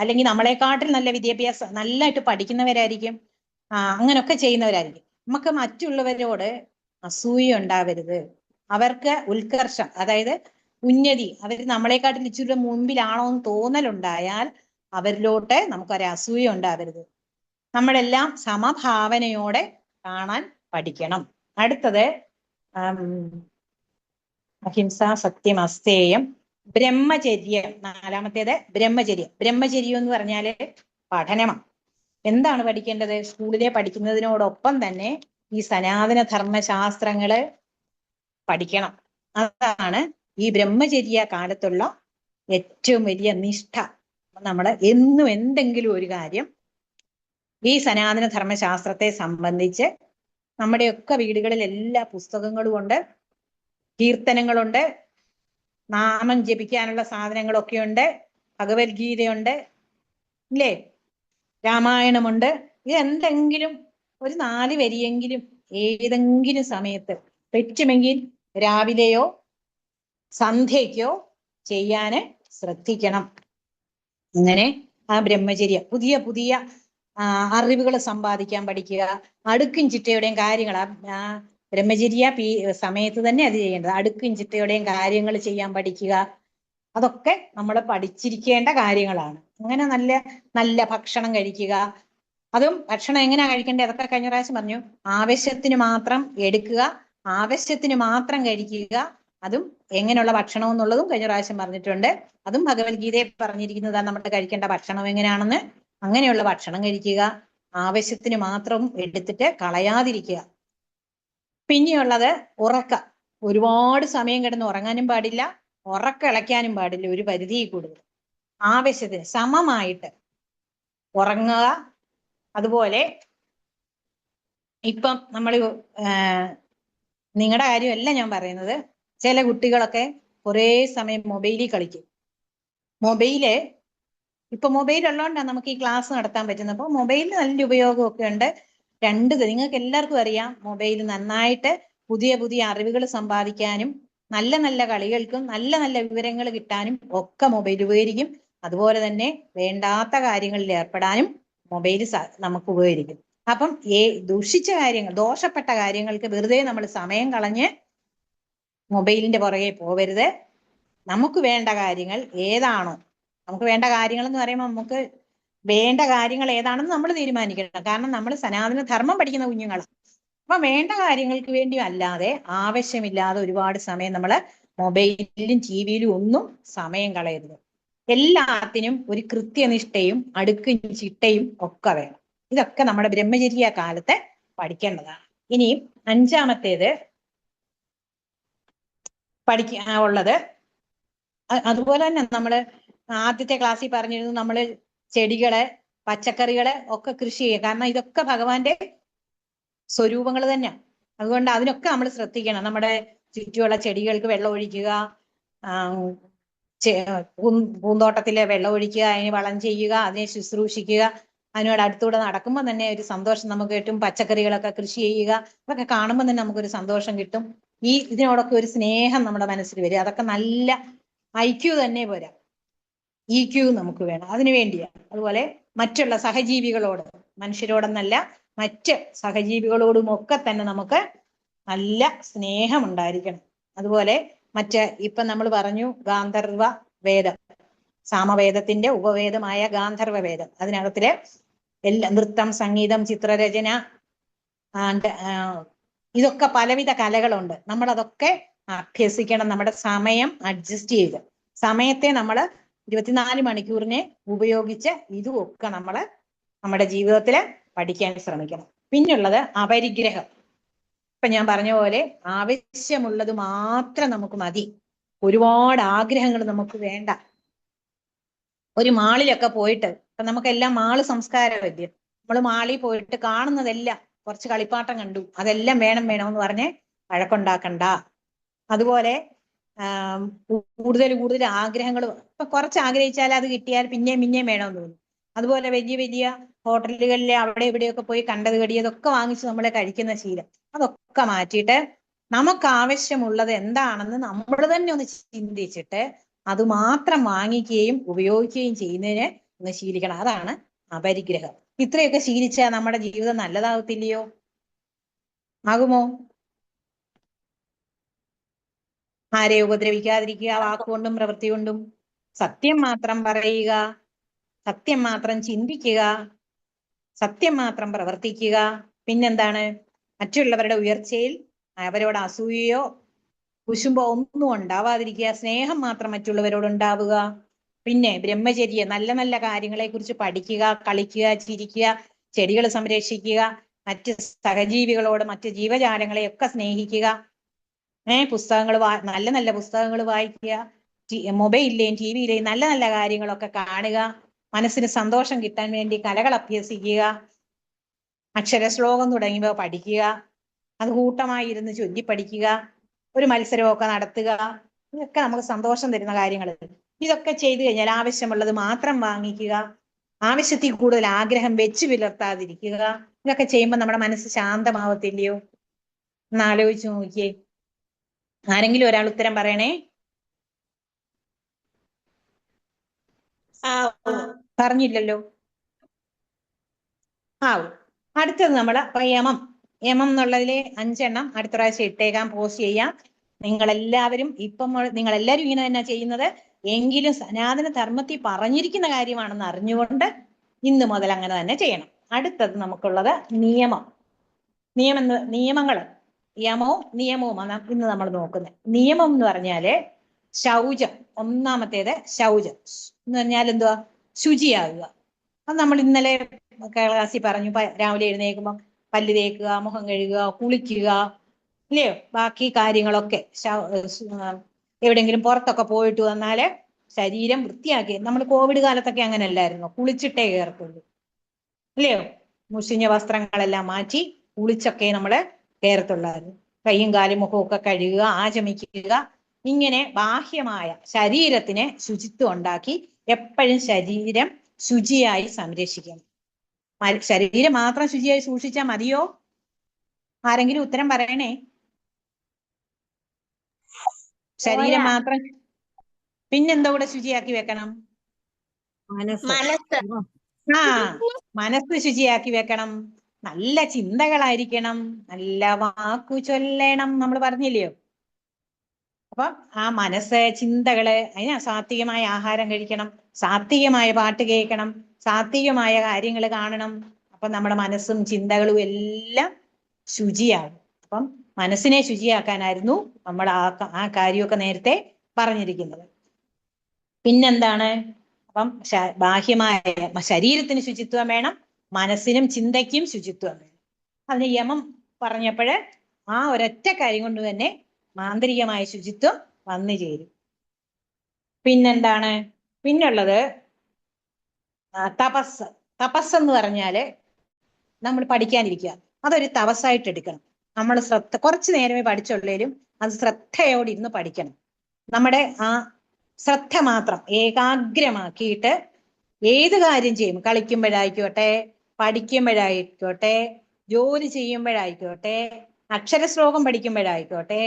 അല്ലെങ്കിൽ നമ്മളെക്കാട്ടിൽ നല്ല വിദ്യാഭ്യാസം നല്ലതായിട്ട് പഠിക്കുന്നവരായിരിക്കും, അങ്ങനെയൊക്കെ ചെയ്യുന്നവരായിരിക്കും. നമുക്ക് മറ്റുള്ളവരോട് അസൂയ ഉണ്ടാവരുത്. അവർക്ക് ഉത്കർഷം, അതായത് ഉന്നതി, അവർ നമ്മളെക്കാട്ടിൽ ഇച്ചിരി മുമ്പിലാണോ എന്ന് തോന്നലുണ്ടായാൽ അവരിലോട്ട് നമുക്കൊരു അസൂയ ഉണ്ടാവരുത്. നമ്മളെല്ലാം സമഭാവനയോടെ കാണാൻ പഠിക്കണം. അടുത്തത് അഹിംസ, സത്യം, അസ്തേയം, ബ്രഹ്മചര്യം. നാലാമത്തേത് ബ്രഹ്മചര്യം. ബ്രഹ്മചര്യം എന്ന് പറഞ്ഞാല് പഠനമാണ്. എന്താണ് പഠിക്കേണ്ടത്? സ്കൂളിലെ പഠിക്കുന്നതിനോടൊപ്പം തന്നെ ഈ സനാതന ധർമ്മശാസ്ത്രങ്ങള് പഠിക്കണം. അതാണ് ഈ ബ്രഹ്മചര്യ കാലത്തുള്ള ഏറ്റവും വലിയ നിഷ്ഠ. നമ്മള് എന്നും എന്തെങ്കിലും ഒരു കാര്യം ഈ സനാതന ധർമ്മശാസ്ത്രത്തെ സംബന്ധിച്ച് നമ്മുടെയൊക്കെ വീടുകളിൽ എല്ലാ പുസ്തകങ്ങളും ഉണ്ട്, കീർത്തനങ്ങളുണ്ട്, നാമം ജപിക്കാനുള്ള സാധനങ്ങളൊക്കെ ഉണ്ട്, ഭഗവത്ഗീതയുണ്ട്, ഇല്ലേ, രാമായണമുണ്ട്. ഇതെന്തെങ്കിലും ഒരു 4 വരിയെങ്കിലും ഏതെങ്കിലും സമയത്ത്, പറ്റുമെങ്കിൽ രാവിലെയോ സന്ധ്യയ്ക്കോ ചെയ്യാന് ശ്രദ്ധിക്കണം. അങ്ങനെ ആ ബ്രഹ്മചര്യം, പുതിയ പുതിയ അറിവുകൾ സമ്പാദിക്കാൻ പഠിക്കുക. അടുക്കും ചിട്ടയുടെയും കാര്യങ്ങൾ ആ ബ്രഹ്മചര്യ സമയത്ത് തന്നെ അത് ചെയ്യേണ്ടത്. അടുക്കും ചിട്ടയുടെയും കാര്യങ്ങൾ ചെയ്യാൻ പഠിക്കുക. അതൊക്കെ നമ്മൾ പഠിച്ചിരിക്കേണ്ട കാര്യങ്ങളാണ്. അങ്ങനെ നല്ല നല്ല ഭക്ഷണം കഴിക്കുക. അതും ഭക്ഷണം എങ്ങനെയാ കഴിക്കേണ്ടത് അതൊക്കെ കഴിഞ്ഞ പ്രാവശ്യം പറഞ്ഞു. ആവശ്യത്തിന് മാത്രം എടുക്കുക, ആവശ്യത്തിന് മാത്രം കഴിക്കുക. അതും എങ്ങനെയുള്ള ഭക്ഷണം എന്നുള്ളതും കഴിഞ്ഞ പ്രാവശ്യം പറഞ്ഞിട്ടുണ്ട്. അതും ഭഗവത്ഗീതയിൽ പറഞ്ഞിരിക്കുന്നതാണ് നമ്മൾ കഴിക്കേണ്ട ഭക്ഷണം എങ്ങനെയാണെന്ന്. അങ്ങനെയുള്ള ഭക്ഷണം കഴിക്കുക, ആവശ്യത്തിന് മാത്രം എടുത്തിട്ട് കളയാതിരിക്കുക. പിന്നെയുള്ളത് ഉറക്കം. ഒരുപാട് സമയം കിടന്ന് ഉറങ്ങാനും പാടില്ല, ഉറക്കളയ്ക്കാനും പാടില്ല. ഒരു പരിധി കൂടുതൽ ആവശ്യത്തിന് സമമായിട്ട് ഉറങ്ങുക. അതുപോലെ ഇപ്പം നമ്മൾ നിങ്ങളുടെ കാര്യമല്ല ഞാൻ പറയുന്നത്, ചില കുട്ടികളൊക്കെ കുറേ സമയം മൊബൈലിൽ കളിക്കും. ഇപ്പൊ മൊബൈൽ ഉള്ളതുകൊണ്ടാണ് നമുക്ക് ഈ ക്ലാസ് നടത്താൻ പറ്റുന്നത്. അപ്പോൾ മൊബൈലിന് നല്ല ഉപയോഗമൊക്കെ ഉണ്ട്. നിങ്ങൾക്ക് എല്ലാവർക്കും അറിയാം, മൊബൈൽ നന്നായിട്ട് പുതിയ പുതിയ അറിവുകൾ സമ്പാദിക്കാനും നല്ല നല്ല കളികൾക്കും നല്ല നല്ല വിവരങ്ങൾ കിട്ടാനും ഒക്കെ മൊബൈൽ ഉപകരിക്കും. അതുപോലെ തന്നെ വേണ്ടാത്ത കാര്യങ്ങളിൽ ഏർപ്പെടാനും മൊബൈൽ നമുക്ക് ഉപകരിക്കും. അപ്പം ദൂഷിച്ച കാര്യങ്ങൾ, ദോഷപ്പെട്ട കാര്യങ്ങൾക്ക് വെറുതെ നമ്മൾ സമയം കളഞ്ഞ് മൊബൈലിന്റെ പുറകെ പോവരുത്. നമുക്ക് വേണ്ട കാര്യങ്ങൾ ഏതാണോ, നമുക്ക് വേണ്ട കാര്യങ്ങൾ എന്ന് പറയുമ്പോൾ നമുക്ക് വേണ്ട കാര്യങ്ങൾ ഏതാണെന്ന് നമ്മൾ തീരുമാനിക്കണം. കാരണം നമ്മൾ സനാതന ധർമ്മം പഠിക്കുന്ന കുഞ്ഞുങ്ങളാണ്. അപ്പൊ വേണ്ട കാര്യങ്ങൾക്ക് വേണ്ടി അല്ലാതെ ആവശ്യമില്ലാതെ ഒരുപാട് സമയം നമ്മൾ മൊബൈലിലും ടിവിയിലും ഒന്നും സമയം കളയരുത്. എല്ലാത്തിനും ഒരു കൃത്യനിഷ്ഠയും അടുക്കും ചിട്ടയും ഒക്കെ വേണം. ഇതൊക്കെ നമ്മുടെ ബ്രഹ്മചര്യ കാലത്ത് പഠിക്കേണ്ടതാണ്. ഇനി അഞ്ചാമത്തേത് ഉള്ളത്, അതുപോലെ തന്നെ നമ്മള് ആദ്യത്തെ ക്ലാസ്സിൽ പറഞ്ഞിരുന്നു, നമ്മള് ചെടികള് പച്ചക്കറികള് ഒക്കെ കൃഷി ചെയ്യുക. കാരണം ഇതൊക്കെ ഭഗവാന്റെ സ്വരൂപങ്ങൾ തന്നെ. അതുകൊണ്ട് അതിനൊക്കെ നമ്മൾ ശ്രദ്ധിക്കണം. നമ്മുടെ ചുറ്റുമുള്ള ചെടികൾക്ക് വെള്ളം ഒഴിക്കുക, പൂന്തോട്ടത്തിലെ വെള്ളം ഒഴിക്കുക, അതിന് വളം ചെയ്യുക, അതിനെ ശുശ്രൂഷിക്കുക. അതിനോട് അടുത്തൂടെ നടക്കുമ്പോൾ തന്നെ ഒരു സന്തോഷം നമുക്ക് കിട്ടും. പച്ചക്കറികളൊക്കെ കൃഷി ചെയ്യുക, അതൊക്കെ കാണുമ്പോൾ തന്നെ നമുക്കൊരു സന്തോഷം കിട്ടും. ഇതിനോടൊക്കെ ഒരു സ്നേഹം നമ്മുടെ മനസ്സിൽ വരും. അതൊക്കെ നല്ല IQ തന്നെ പോരാ, EQ നമുക്ക് വേണം, അതിനു വേണ്ടിയാണ്. അതുപോലെ മറ്റുള്ള സഹജീവികളോട്, മനുഷ്യരോടെന്നല്ല മറ്റ് സഹജീവികളോടും ഒക്കെ തന്നെ നമുക്ക് നല്ല സ്നേഹം ഉണ്ടായിരിക്കണം. അതുപോലെ ഇപ്പൊ നമ്മൾ പറഞ്ഞു ഗാന്ധർവ വേദം, സാമവേദത്തിന്റെ ഉപവേദമായ ഗാന്ധർവ വേദം, അതിനകത്തില് നൃത്തം, സംഗീതം, ചിത്രരചന, ഇതൊക്കെ പലവിധ കലകളുണ്ട്. നമ്മൾ അതൊക്കെ അഭ്യസിക്കണം. നമ്മുടെ സമയം അഡ്ജസ്റ്റ് ചെയ്ത്, സമയത്തെ നമ്മൾ 24 മണിക്കൂറിനെ ഉപയോഗിച്ച് ഇതുമൊക്കെ നമ്മൾ നമ്മുടെ ജീവിതത്തിൽ പഠിക്കാൻ ശ്രമിക്കണം. പിന്നുള്ളത് അപരിഗ്രഹം. ഇപ്പൊ ഞാൻ പറഞ്ഞ പോലെ ആവശ്യമുള്ളത് മാത്രം നമുക്ക് മതി. ഒരുപാട് ആഗ്രഹങ്ങൾ നമുക്ക് വേണ്ട. ഒരു മാളിലൊക്കെ പോയിട്ട്, ഇപ്പൊ നമുക്കെല്ലാം മാള് സംസ്കാരമല്ലേ, നമ്മൾ മാളിൽ പോയിട്ട് കാണുന്നതെല്ലാം, കുറച്ച് കളിപ്പാട്ടം കണ്ടു, അതെല്ലാം വേണം എന്ന് പറഞ്ഞ് വഴക്കുണ്ടാക്കണ്ട. അതുപോലെ കൂടുതൽ ആഗ്രഹങ്ങൾ, ഇപ്പൊ കുറച്ച് ആഗ്രഹിച്ചാൽ അത് കിട്ടിയാൽ പിന്നെയും വേണമെന്ന് തോന്നും. അതുപോലെ വലിയ ഹോട്ടലുകളിൽ അവിടെ ഇവിടെയൊക്കെ പോയി കണ്ടത് കടിയതൊക്കെ വാങ്ങിച്ച് നമ്മളെ കഴിക്കുന്ന ശീലം, അതൊക്കെ മാറ്റിയിട്ട് നമുക്ക് ആവശ്യമുള്ളത് എന്താണെന്ന് നമ്മൾ തന്നെ ഒന്ന് ചിന്തിച്ചിട്ട് അത് മാത്രം വാങ്ങിക്കുകയും ഉപയോഗിക്കുകയും ചെയ്യുന്നതിന് ഒന്ന് ശീലിക്കണം. അതാണ് അപരിഗ്രഹം. ഇത്രയൊക്കെ ശീലിച്ചാൽ നമ്മുടെ ജീവിതം നല്ലതാകത്തില്ലയോ? ആകുമോ? ആരെ ഉപദ്രവിക്കാതിരിക്കുക, വാക്കുകൊണ്ടും പ്രവൃത്തി കൊണ്ടും. സത്യം മാത്രം പറയുക, സത്യം മാത്രം ചിന്തിക്കുക, സത്യം മാത്രം പ്രവർത്തിക്കുക. പിന്നെന്താണ്? മറ്റുള്ളവരുടെ ഉയർച്ചയിൽ അവരോട് അസൂയയോ കുശുമ്പോ ഒന്നും ഉണ്ടാവാതിരിക്കുക. സ്നേഹം മാത്രം മറ്റുള്ളവരോട് ഉണ്ടാവുക. പിന്നെ ബ്രഹ്മചര്യ, നല്ല നല്ല കാര്യങ്ങളെ കുറിച്ച് പഠിക്കുക, കളിക്കുക, ചിരിക്കുക, ചെടികൾ സംരക്ഷിക്കുക, മറ്റ് സഹജീവികളോട്, മറ്റ് ജീവജാലങ്ങളെയൊക്കെ സ്നേഹിക്കുക. പുസ്തകങ്ങൾ, നല്ല നല്ല പുസ്തകങ്ങൾ വായിക്കുക, മൊബൈലിലെയും ടിവിയിലെയും നല്ല നല്ല കാര്യങ്ങളൊക്കെ കാണുക, മനസ്സിന് സന്തോഷം കിട്ടാൻ വേണ്ടി കലകൾ അഭ്യസിക്കുക, അക്ഷരശ്ലോകം തുടങ്ങിയവ പഠിക്കുക, അത് കൂട്ടമായി ഇരുന്ന് ചൊല്ലി പഠിക്കുക, ഒരു മത്സരമൊക്കെ നടത്തുക. ഇതൊക്കെ നമുക്ക് സന്തോഷം തരുന്ന കാര്യങ്ങൾ. ഇതൊക്കെ ചെയ്തു കഴിഞ്ഞാൽ ആവശ്യമുള്ളത് മാത്രം വാങ്ങിക്കുക, ആവശ്യത്തിൽ കൂടുതൽ ആഗ്രഹം വെച്ച് പുലർത്താതിരിക്കുക. ഇതൊക്കെ ചെയ്യുമ്പോൾ നമ്മുടെ മനസ്സ് ശാന്തമാവത്തില്ലയോ? ഒന്ന് ആലോചിച്ച് നോക്കിയേ. ആരെങ്കിലും ഒരാൾ ഉത്തരം പറയണേ. പറഞ്ഞില്ലല്ലോ. അടുത്തത് നമ്മള് യമം എന്നുള്ളതിലെ 5 എണ്ണം അടുത്ത പ്രാവശ്യം ഇട്ടേക്കാൻ പോസ്റ്റ് ചെയ്യാം. നിങ്ങളെല്ലാവരും നിങ്ങളെല്ലാവരും ഇങ്ങനെ തന്നെ ചെയ്യുന്നത്, എങ്കിലും സനാതന ധർമ്മത്തിൽ പറഞ്ഞിരിക്കുന്ന കാര്യമാണെന്ന് അറിഞ്ഞുകൊണ്ട് ഇന്ന് മുതൽ അങ്ങനെ തന്നെ ചെയ്യണം. അടുത്തത് നമുക്കുള്ളത് നിയമങ്ങൾ. യമവും നിയമവും ഇന്ന് നമ്മൾ നോക്കുന്നത്. നിയമം എന്ന് പറഞ്ഞാല് ശൗചം. ഒന്നാമത്തേത് ശൗചം എന്ന് പറഞ്ഞാൽ എന്തുവാ? ശുചിയാകുക. അത് നമ്മൾ ഇന്നലെ ക്ലാസ്സിൽ പറഞ്ഞു. രാവിലെ എഴുന്നേൽക്കുമ്പോൾ പല്ല് തേക്കുക, മുഖം കഴുകുക, കുളിക്കുക, ഇല്ലയോ? ബാക്കി കാര്യങ്ങളൊക്കെ എവിടെയെങ്കിലും പുറത്തൊക്കെ പോയിട്ട് വന്നാല് ശരീരം വൃത്തിയാക്കി. നമ്മൾ കോവിഡ് കാലത്തൊക്കെ അങ്ങനെ അല്ലായിരുന്നു, കുളിച്ചിട്ടേ കയറത്തുള്ളൂ, ഇല്ലയോ? മുഷിഞ്ഞ വസ്ത്രങ്ങളെല്ലാം മാറ്റി കുളിച്ചൊക്കെ നമ്മള് കയറത്തുള്ളായിരുന്നു. കൈയും കാലും മുഖമൊക്കെ കഴുകുക, ആചമിക്കുക, ഇങ്ങനെ ബാഹ്യമായ ശരീരത്തിന് ശുചിത്വം ഉണ്ടാക്കി എപ്പോഴും ശരീരം ശുചിയായി സംരക്ഷിക്കണം. ശരീരം മാത്രം ശുചിയായി സൂക്ഷിച്ചാൽ മതിയോ? ആരെങ്കിലും ഉത്തരം പറയണേ. ശരീരം മാത്രം. പിന്നെന്താ കൂടെ ശുചിയാക്കി വെക്കണം? മനസ്സ് ആ, മനസ്സ് ശുചിയാക്കി വെക്കണം. നല്ല ചിന്തകളായിരിക്കണം. നല്ല വാക്കു ചൊല്ലണം. നമ്മൾ പറഞ്ഞില്ലയോ? അപ്പൊ ആ മനസ്സ്, ചിന്തകള്, അതിന് സാത്വികമായ ആഹാരം കഴിക്കണം, സാത്വികമായ പാട്ട് കേൾക്കണം, സാത്വികമായ കാര്യങ്ങൾ കാണണം. അപ്പൊ നമ്മുടെ മനസ്സും ചിന്തകളും എല്ലാം ശുചിയാകും. അപ്പം മനസ്സിനെ ശുചിയാക്കാനായിരുന്നു നമ്മൾ ആ കാര്യമൊക്കെ നേരത്തെ പറഞ്ഞിരിക്കുന്നത്. പിന്നെന്താണ്? അപ്പം ബാഹ്യമായ ശരീരത്തിന് ശുചിത്വം വേണം, മനസ്സിനും ചിന്തയ്ക്കും ശുചിത്വം വേണം. അതിന് യമം പറഞ്ഞപ്പോൾ ആ ഒരൊറ്റ കാര്യം കൊണ്ട് തന്നെ ആന്തരികമായ ശുചിത്വം വന്നു ചേരും. പിന്നെന്താണ്? പിന്നുള്ളത് തപസ്. തപസ് എന്ന് പറഞ്ഞാല് നമ്മൾ പഠിക്കാനിരിക്കുക, അതൊരു തപസ്സായിട്ട് എടുക്കണം. നമ്മൾ കുറച്ചു നേരമേ പഠിച്ചുള്ളേലും അത് ശ്രദ്ധയോടെ ഇരുന്ന് പഠിക്കണം. നമ്മുടെ ആ ശ്രദ്ധ മാത്രം ഏകാഗ്രമാക്കിയിട്ട് ഏത് കാര്യം ചെയ്യും, കളിക്കുമ്പോഴായിക്കോട്ടെ, പഠിക്കുമ്പോഴായിക്കോട്ടെ, ജോലി ചെയ്യുമ്പോഴായിക്കോട്ടെ, അക്ഷരശ്ലോകം പഠിക്കുമ്പോഴായിക്കോട്ടെ,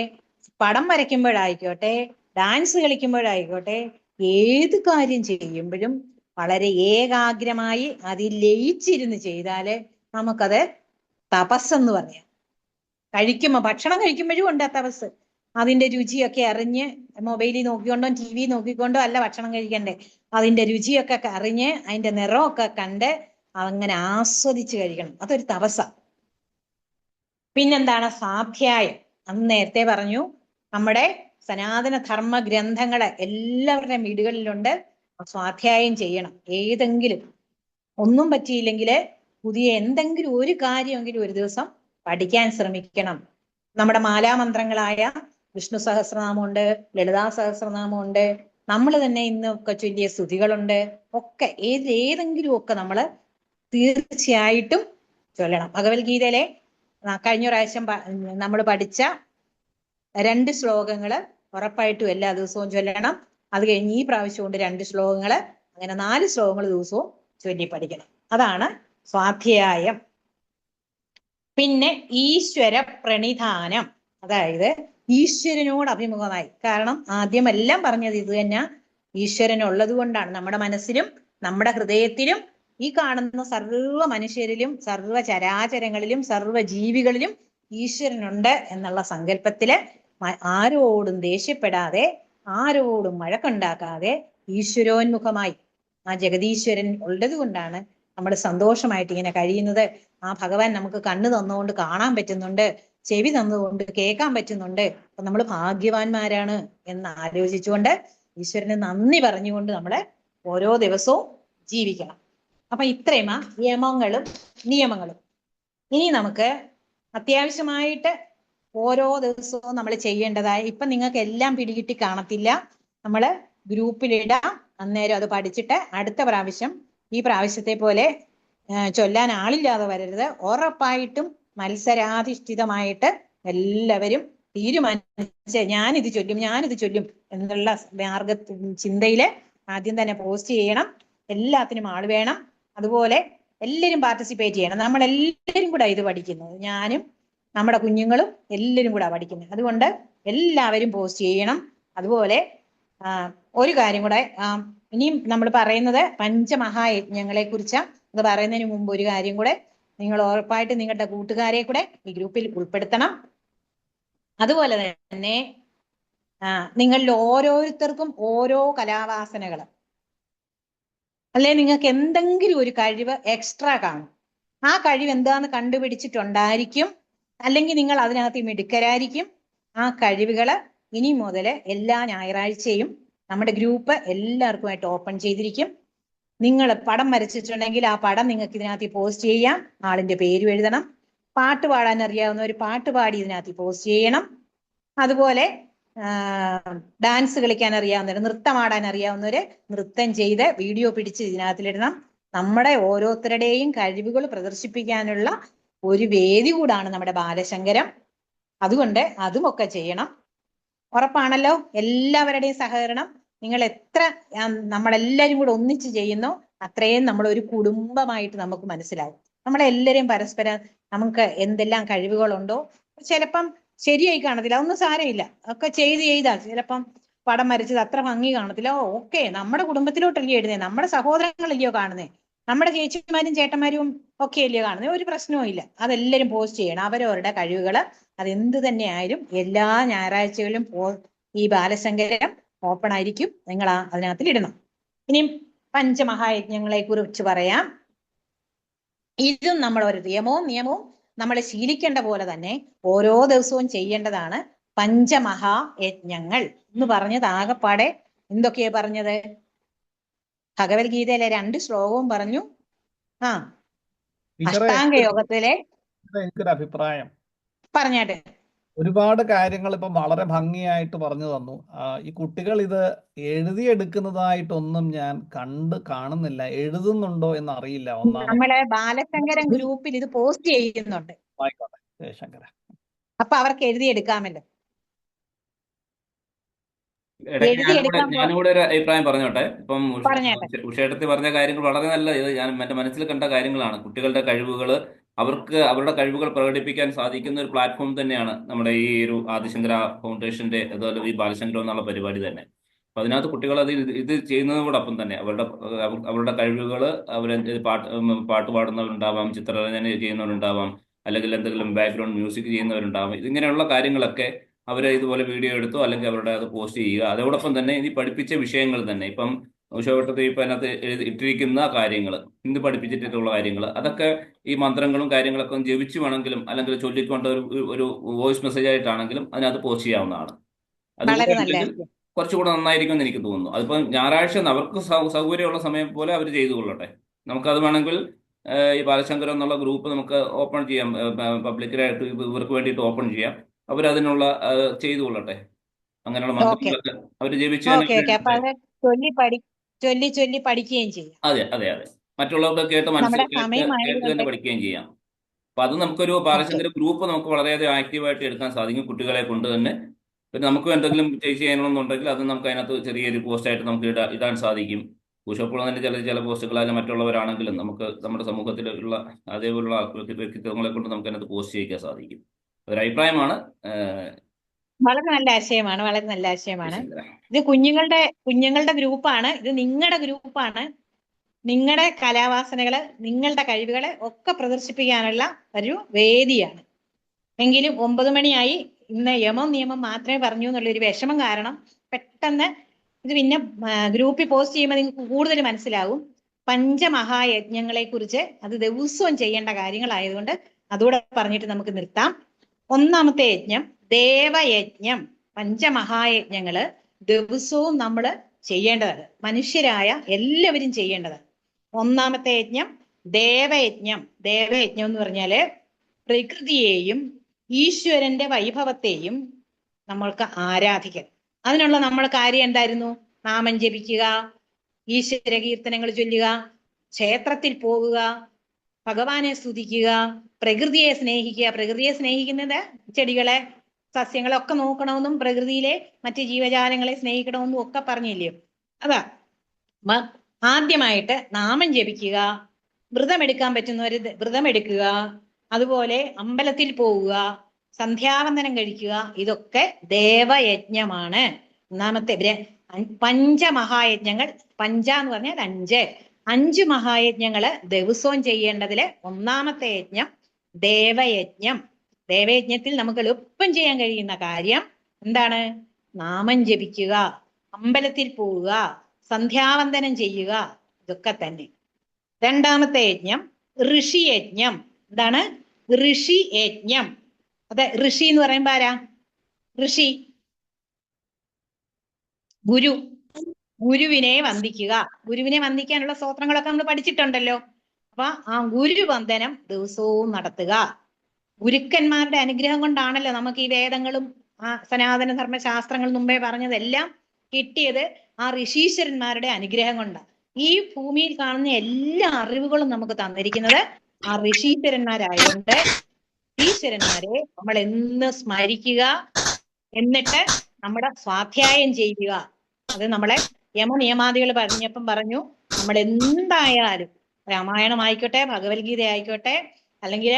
പടം വരയ്ക്കുമ്പോഴായിക്കോട്ടെ, ഡാൻസ് കളിക്കുമ്പോഴായിക്കോട്ടെ, ഏത് കാര്യം ചെയ്യുമ്പോഴും വളരെ ഏകാഗ്രമായി അതിൽ ലയിച്ചിരുന്ന് ചെയ്താല് നമുക്കത് തപസ്സെന്ന് പറയാം. ഭക്ഷണം കഴിക്കുമ്പോഴും ഉണ്ട് ആ തപസ്. അതിന്റെ രുചിയൊക്കെ അറിഞ്ഞ്, മൊബൈലിൽ നോക്കിക്കൊണ്ടോ ടി വി നോക്കിക്കൊണ്ടോ അല്ല ഭക്ഷണം കഴിക്കണ്ടേ, അതിന്റെ രുചിയൊക്കെ അറിഞ്ഞ് അതിന്റെ നിറമൊക്കെ കണ്ട് അങ്ങനെ ആസ്വദിച്ച് കഴിക്കണം. അതൊരു തപസ്സ. പിന്നെന്താണ്? സ്വാധ്യായം. അന്ന് നേരത്തെ പറഞ്ഞു, നമ്മുടെ സനാതന ധർമ്മ ഗ്രന്ഥങ്ങള് എല്ലാവരുടെയും വീടുകളിലുണ്ട്. സ്വാധ്യായം ചെയ്യണം. ഏതെങ്കിലും ഒന്നും പറ്റിയില്ലെങ്കിൽ പുതിയ എന്തെങ്കിലും ഒരു കാര്യമെങ്കിലും ഒരു ദിവസം പഠിക്കാൻ ശ്രമിക്കണം. നമ്മുടെ മാലാമന്ത്രങ്ങളായ വിഷ്ണു സഹസ്രനാമമുണ്ട്, ലളിതാ സഹസ്രനാമമുണ്ട്, നമ്മൾ തന്നെ ഇന്നൊക്കെ ചൊല്ലിയ സ്തുതികളുണ്ട്. ഒക്കെ ഏതെങ്കിലും ഒക്കെ നമ്മൾ തീർച്ചയായിട്ടും ചൊല്ലണം. ഭഗവത്ഗീതയിലെ കഴിഞ്ഞ പ്രാവശ്യം നമ്മൾ പഠിച്ച 2 ശ്ലോകങ്ങള് ഉറപ്പായിട്ടും എല്ലാ ദിവസവും ചൊല്ലണം. അത് കഴിഞ്ഞ് ഈ പ്രാവശ്യം കൊണ്ട് 2 ശ്ലോകങ്ങള്, അങ്ങനെ 4 ശ്ലോകങ്ങൾ ദിവസവും ചൊല്ലി പഠിക്കണം. അതാണ് സ്വാധ്യായം. പിന്നെ ഈശ്വര പ്രണിധാനം, അതായത് ഈശ്വരനോട് അഭിമുഖമായി. കാരണം ആദ്യം എല്ലാം പറഞ്ഞത് ഇത് തന്നെ, ഈശ്വരനുള്ളത് കൊണ്ടാണ് നമ്മുടെ മനസ്സിലും നമ്മുടെ ഹൃദയത്തിലും ഈ കാണുന്ന സർവ്വ മനുഷ്യരിലും സർവ്വ ചരാചരങ്ങളിലും സർവ്വ ജീവികളിലും ഈശ്വരനുണ്ട് എന്നുള്ള സങ്കല്പത്തില് ആരോടും ദേഷ്യപ്പെടാതെ, ആരോടും വഴക്കുണ്ടാക്കാതെ ഈശ്വരോന്മുഖമായി ആ ജഗതീശ്വരൻ ഉള്ളത് കൊണ്ടാണ് നമ്മൾ സന്തോഷമായിട്ട് ഇങ്ങനെ കഴിയുന്നത്. ആ ഭഗവാൻ നമുക്ക് കണ്ണ് തന്നുകൊണ്ട് കാണാൻ പറ്റുന്നുണ്ട്, ചെവി തന്നുകൊണ്ട് കേൾക്കാൻ പറ്റുന്നുണ്ട്. അപ്പൊ നമ്മൾ ഭാഗ്യവാന്മാരാണ് എന്ന് ആലോചിച്ചുകൊണ്ട് ഈശ്വരന് നന്ദി പറഞ്ഞുകൊണ്ട് നമ്മള് ഓരോ ദിവസവും ജീവിക്കണം. അപ്പൊ ഇത്രയുമാ യമങ്ങളും നിയമങ്ങളും. ഇനി നമുക്ക് അത്യാവശ്യമായിട്ട് ഓരോ ദിവസവും നമ്മൾ ചെയ്യേണ്ടതായ, ഇപ്പൊ നിങ്ങൾക്ക് എല്ലാം പിടികിട്ടി കാണത്തില്ല, നമ്മള് ഗ്രൂപ്പിലിടാം. അന്നേരം അത് പഠിച്ചിട്ട് അടുത്ത പ്രാവശ്യം ഈ പ്രാവശ്യത്തെ പോലെ ചൊല്ലാൻ ആളില്ലാതെ വരരുത്. ഉറപ്പായിട്ടും മത്സരാധിഷ്ഠിതമായിട്ട് എല്ലാവരും തീരുമാനിച്ച് ഞാനിത് ചൊല്ലും എന്നുള്ള ചിന്തയില് ആദ്യം തന്നെ പോസ്റ്റ് ചെയ്യണം. എല്ലാത്തിനും ആൾ വേണം. അതുപോലെ എല്ലാവരും പാർട്ടിസിപ്പേറ്റ് ചെയ്യണം. നമ്മളെല്ലാവരും കൂടെ ഇത് പഠിക്കുന്നത്, ഞാനും നമ്മുടെ കുഞ്ഞുങ്ങളും എല്ലാവരും കൂടെ പഠിക്കുന്നത്. അതുകൊണ്ട് എല്ലാവരും പോസ്റ്റ് ചെയ്യണം. അതുപോലെ ഒരു കാര്യം കൂടെ, ഇനിയും നമ്മൾ പറയുന്നത് പഞ്ചമഹായജ്ഞങ്ങളെ കുറിച്ചാണ്. അത് പറയുന്നതിന് മുമ്പ് ഒരു കാര്യം കൂടെ, നിങ്ങൾ ഉറപ്പായിട്ട് നിങ്ങളുടെ കൂട്ടുകാരെ കൂടെ ഈ ഗ്രൂപ്പിൽ ഉൾപ്പെടുത്തണം. അതുപോലെ തന്നെ നിങ്ങളിൽ ഓരോരുത്തർക്കും ഓരോ കലാവാസനകൾ, അല്ലെ നിങ്ങൾക്ക് എന്തെങ്കിലും ഒരു കഴിവ് എക്സ്ട്രാ കാണും. ആ കഴിവ് എന്താന്ന് കണ്ടുപിടിച്ചിട്ടുണ്ടായിരിക്കും, അല്ലെങ്കിൽ നിങ്ങൾ അതിനകത്ത് മിടുക്കരായിരിക്കും. ആ കഴിവുകള് ഇനി മുതൽ എല്ലാ ഞായറാഴ്ചയും നമ്മുടെ ഗ്രൂപ്പ് എല്ലാവർക്കുമായിട്ട് ഓപ്പൺ ചെയ്തിരിക്കും. നിങ്ങൾ പടം വരച്ചിട്ടുണ്ടെങ്കിൽ ആ പടം നിങ്ങൾക്ക് ഇതിനകത്ത് പോസ്റ്റ് ചെയ്യാം, ആളിന്റെ പേരും എഴുതണം. പാട്ട് പാടാൻ അറിയാവുന്നവർ പാട്ട് പാടി ഇതിനകത്ത് പോസ്റ്റ് ചെയ്യണം. അതുപോലെ ഡാൻസ് കളിക്കാൻ അറിയാവുന്നവർ, നൃത്തമാടാൻ അറിയാവുന്നവര് നൃത്തം ചെയ്ത് വീഡിയോ പിടിച്ച് ഇതിനകത്തിലിടണം. നമ്മുടെ ഓരോരുത്തരുടെയും കഴിവുകൾ പ്രദർശിപ്പിക്കാനുള്ള ഒരു വേദി കൂടാണ് നമ്മുടെ ബാലശങ്കരം. അതുകൊണ്ട് അതുമൊക്കെ ചെയ്യണം. ഉറപ്പാണല്ലോ എല്ലാവരുടെയും സഹകരണം. നിങ്ങൾ എത്ര നമ്മളെല്ലാവരും കൂടെ ഒന്നിച്ച് ചെയ്യുന്നോ അത്രയും നമ്മളൊരു കുടുംബമായിട്ട് നമുക്ക് മനസ്സിലാവും. നമ്മളെല്ലാവരും പരസ്പരം നമുക്ക് എന്തെല്ലാം കഴിവുകളുണ്ടോ, ചിലപ്പം ശരിയായി കാണത്തില്ല, അതൊന്നും സാരമില്ല. ഒക്കെ ചെയ്താ ചിലപ്പം പടം വരച്ചത് അത്ര ഭംഗി കാണത്തില്ല. ഓക്കെ, നമ്മുടെ കുടുംബത്തിലോട്ടല്ലേ എഴുതുന്നത്, നമ്മുടെ സഹോദരങ്ങളല്ലയോ കാണുന്നേ, നമ്മുടെ ചേച്ചിമാരും ചേട്ടന്മാരും ഒക്കെ അല്ലയോ കാണുന്നത്. ഒരു പ്രശ്നവും ഇല്ല, അതെല്ലാവരും പോസ്റ്റ് ചെയ്യണം അവരവരുടെ കഴിവുകൾ. അതെന്ത് തന്നെ ആയാലും എല്ലാ ഞായറാഴ്ചകളിലും ഈ ബാലശങ്കരം ഓപ്പൺ ആയിരിക്കും, നിങ്ങൾ അതിനകത്തിൽ ഇടണം. ഇനിയും പഞ്ചമഹായജ്ഞങ്ങളെ കുറിച്ച് പറയാം. ഇതും നമ്മൾ ഒരു നിയമവും നമ്മൾ ശീലിക്കേണ്ട പോലെ തന്നെ ഓരോ ദിവസവും ചെയ്യേണ്ടതാണ്. പഞ്ചമഹായജ്ഞങ്ങൾ എന്ന് പറഞ്ഞത് ആകെപ്പാടെ എന്തൊക്കെയാ പറഞ്ഞത്? ഭഗവത്ഗീതയിലെ 2 ശ്ലോകവും പറഞ്ഞു. അഷ്ടാംഗ യോഗത്തിലെ എനിക്കൊരു അഭിപ്രായം പറഞ്ഞാട്ടെ. ഒരുപാട് കാര്യങ്ങൾ ഇപ്പം വളരെ ഭംഗിയായിട്ട് പറഞ്ഞു തന്നു. ഈ കുട്ടികൾ ഇത് എഴുതിയെടുക്കുന്നതായിട്ടൊന്നും ഞാൻ കാണുന്നില്ല. എഴുതുന്നുണ്ടോ എന്ന് അറിയില്ല. നമ്മളെ ബാലശങ്കരൻ ഗ്രൂപ്പിൽ ഇത് പോസ്റ്റ് ചെയ്യുന്നുണ്ട്. ആയിക്കോട്ടെ ജയശങ്കര. അപ്പൊ അവർക്ക് എഴുതിയെടുക്കാമല്ലോ. ഞാനിവിടെ ഒരു അഭിപ്രായം പറഞ്ഞോട്ടെ. ഇപ്പം ഉഷേട്ടത്തി പറഞ്ഞ കാര്യങ്ങൾ വളരെ നല്ല, ഞാൻ എന്റെ മനസ്സിൽ കണ്ട കാര്യങ്ങളാണ്. കുട്ടികളുടെ കഴിവുകൾ, അവർക്ക് അവരുടെ കഴിവുകൾ പ്രകടിപ്പിക്കാൻ സാധിക്കുന്ന ഒരു പ്ലാറ്റ്ഫോം തന്നെയാണ് നമ്മുടെ ഈ ഒരു ആദിശങ്കര ഫൗണ്ടേഷന്റെ അതുപോലെ ഈ ബാലശങ്കരം എന്നുള്ള പരിപാടി തന്നെ. അപ്പൊ അതിനകത്ത് കുട്ടികൾ ഇത് ചെയ്യുന്നതോടൊപ്പം തന്നെ അവരുടെ കഴിവുകൾ, പാട്ട് പാടുന്നവരുണ്ടാവാം, ചിത്രരചന ചെയ്യുന്നവരുണ്ടാവാം, അല്ലെങ്കിൽ എന്തെങ്കിലും ബാക്ക്ഗ്രൗണ്ട് മ്യൂസിക് ചെയ്യുന്നവരുണ്ടാവാം. ഇതിങ്ങനെയുള്ള കാര്യങ്ങളൊക്കെ അവർ ഇതുപോലെ വീഡിയോ എടുത്തോ അല്ലെങ്കിൽ അവരുടെ അത് പോസ്റ്റ് ചെയ്യുക. അതോടൊപ്പം തന്നെ ഇനി പഠിപ്പിച്ച വിഷയങ്ങൾ തന്നെ, ഇപ്പം ഉഷവട്ടത്തിൽ ഇപ്പം അതിനകത്ത് ഇട്ടിരിക്കുന്ന കാര്യങ്ങൾ, ഇന്ന് പഠിപ്പിച്ചിട്ടുള്ള കാര്യങ്ങൾ, അതൊക്കെ ഈ മന്ത്രങ്ങളും കാര്യങ്ങളൊക്കെ ജപിച്ചു വേണമെങ്കിലും അല്ലെങ്കിൽ ചൊല്ലിക്കൊണ്ട് ഒരു വോയിസ് മെസ്സേജ് ആയിട്ടാണെങ്കിലും അതിനകത്ത് പോസ്റ്റ് ചെയ്യാവുന്നതാണ്. അതുകൊണ്ട് കുറച്ചുകൂടെ നന്നായിരിക്കും എന്ന് എനിക്ക് തോന്നുന്നു. അതിപ്പം ഞായറാഴ്ച അവർക്ക് സൗകര്യമുള്ള സമയം പോലെ അവർ ചെയ്തു കൊള്ളട്ടെ. നമുക്കത് വേണമെങ്കിൽ ഈ ബാലശങ്കരം എന്നുള്ള ഗ്രൂപ്പ് നമുക്ക് ഓപ്പൺ ചെയ്യാം, പബ്ലിക്കായിട്ട് ഇവർക്ക് വേണ്ടിയിട്ട് ഓപ്പൺ ചെയ്യാം. അവരതിനുള്ള ചെയ്തു കൊള്ളട്ടെ. അങ്ങനെയുള്ള മന്ത്രങ്ങളൊക്കെ അവർ ജപിച്ചു ചൊല്ലി പഠിക്കുകയും ചെയ്യാം. അതെ അതെ അതെ, മറ്റുള്ളവർക്ക് കേട്ട് കേട്ട് തന്നെ പഠിക്കുകയും ചെയ്യാം. അപ്പൊ അത് നമുക്കൊരു ബാലശങ്കര ഗ്രൂപ്പ് നമുക്ക് വളരെയധികം ആക്റ്റീവായിട്ട് എടുക്കാൻ സാധിക്കും കുട്ടികളെ കൊണ്ട് തന്നെ. പിന്നെ നമുക്ക് എന്തെങ്കിലും ചെയ്യണമെന്നുണ്ടെങ്കിൽ അത് നമുക്ക് അതിനകത്ത് ചെറിയൊരു പോസ്റ്റായിട്ട് നമുക്ക് ഇടാൻ സാധിക്കും. ഉഷപ്പോൾ തന്നെ ചില പോസ്റ്റുകളായാലും മറ്റുള്ളവരാണെങ്കിലും നമുക്ക് നമ്മുടെ സമൂഹത്തിലുള്ള അതേപോലുള്ള വ്യക്തിത്വങ്ങളെ കൊണ്ട് നമുക്ക് അതിനകത്ത് പോസ്റ്റ് ചെയ്യിക്കാൻ സാധിക്കും. ഒരു അഭിപ്രായമാണ്. വളരെ നല്ല ആശയമാണ്. ഇത് കുഞ്ഞുങ്ങളുടെ ഗ്രൂപ്പാണ്. ഇത് നിങ്ങളുടെ ഗ്രൂപ്പാണ്. നിങ്ങളുടെ കലാവാസനകള്, നിങ്ങളുടെ കഴിവുകളെ ഒക്കെ പ്രദർശിപ്പിക്കാനുള്ള ഒരു വേദിയാണ്. എങ്കിലും 9 മണിയായി. ഇന്ന് നിയമം മാത്രമേ പറഞ്ഞു എന്നുള്ളൊരു വിഷമം കാരണം പെട്ടെന്ന് ഇത് പിന്നെ ഗ്രൂപ്പിൽ പോസ്റ്റ് ചെയ്യുമ്പോൾ നിങ്ങൾക്ക് കൂടുതൽ മനസ്സിലാവും. പഞ്ചമഹായജ്ഞങ്ങളെ കുറിച്ച് അത് ദിവസവും ചെയ്യേണ്ട കാര്യങ്ങളായതുകൊണ്ട് അതുകൂടെ പറഞ്ഞിട്ട് നമുക്ക് നിർത്താം. 1-ാമത്തെ യജ്ഞം ദേവയജ്ഞം. പഞ്ചമഹായജ്ഞങ്ങള് ദിവസവും നമ്മൾ ചെയ്യേണ്ടതാണ്, മനുഷ്യരായ എല്ലാവരും ചെയ്യേണ്ടതാണ്. 1-ാമത്തെ യജ്ഞം ദേവയജ്ഞം. ദേവയജ്ഞം എന്ന് പറഞ്ഞാല് പ്രകൃതിയെയും ഈശ്വരന്റെ വൈഭവത്തെയും നമ്മൾക്ക് ആരാധിക്കണം. അതിനുള്ള നമ്മൾ കാര്യം എന്തായിരുന്നു? നാമം ജപിക്കുക, ഈശ്വര കീർത്തനങ്ങൾ ചൊല്ലുക, ക്ഷേത്രത്തിൽ പോകുക, ഭഗവാനെ സ്തുതിക്കുക, പ്രകൃതിയെ സ്നേഹിക്കുക. പ്രകൃതിയെ സ്നേഹിക്കുന്നത് ചെടികളെ, സസ്യങ്ങളെ ഒക്കെ നോക്കണമെന്നും പ്രകൃതിയിലെ മറ്റ് ജീവജാലങ്ങളെ സ്നേഹിക്കണമെന്നും ഒക്കെ പറഞ്ഞില്ലയോ? അതാ ആദ്യമായിട്ട് നാമം ജപിക്കുക, വ്രതമെടുക്കാൻ പറ്റുന്നവര് വ്രതമെടുക്കുക, അതുപോലെ അമ്പലത്തിൽ പോവുക, സന്ധ്യാവന്ദനം കഴിക്കുക. ഇതൊക്കെ ദേവയജ്ഞമാണ്. 1-ാമത്തെ പഞ്ചമഹായജ്ഞങ്ങൾ. പഞ്ച എന്ന് പറഞ്ഞാൽ 5 മഹായജ്ഞങ്ങള് ദിവസവും ചെയ്യേണ്ടതില് 1-ാമത്തെ യജ്ഞം ദേവയജ്ഞം. ദേവയജ്ഞത്തിൽ നമുക്ക് എളുപ്പം ചെയ്യാൻ കഴിയുന്ന കാര്യം എന്താണ്? നാമം ജപിക്കുക, അമ്പലത്തിൽ പോവുക, സന്ധ്യാവന്ദനം ചെയ്യുക, ഇതൊക്കെ തന്നെ. 2-ാമത്തെ യജ്ഞം ഋഷിയജ്ഞം. എന്താണ്? ഋഷിയജ്ഞം. അതെ, ഋഷി എന്ന് പറയുമ്പോ ആരാ? ഋഷി ഗുരുവിനെ വന്ദിക്കുക. ഗുരുവിനെ വന്ദിക്കാനുള്ള സ്തോത്രങ്ങളൊക്കെ നമ്മൾ പഠിച്ചിട്ടുണ്ടല്ലോ. അപ്പൊ ആ ഗുരുവന്ദനം ദിവസവും നടത്തുക. ഗുരുക്കന്മാരുടെ അനുഗ്രഹം കൊണ്ടാണല്ലോ നമുക്ക് ഈ വേദങ്ങളും സനാതന ധർമ്മശാസ്ത്രങ്ങൾ മുമ്പേ പറഞ്ഞതെല്ലാം കിട്ടിയത്. ആ ഋഷീശ്വരന്മാരുടെ അനുഗ്രഹം കൊണ്ടാണ്. ഈ ഭൂമിയിൽ കാണുന്ന എല്ലാ അറിവുകളും നമുക്ക് തന്നിരിക്കുന്നത് ആ ഋഷീശ്വരന്മാരായതുകൊണ്ട് ഈശ്വരന്മാരെ നമ്മൾ എന്ന് സ്മരിക്കുക, എന്നിട്ട് നമ്മുടെ സ്വാധ്യായം ചെയ്യുക. അത് നമ്മളെ നിയമാദികൾ പറഞ്ഞപ്പം പറഞ്ഞു, നമ്മൾ എന്തായാലും രാമായണം ആയിക്കോട്ടെ, ഭഗവത്ഗീത ആയിക്കോട്ടെ, അല്ലെങ്കിൽ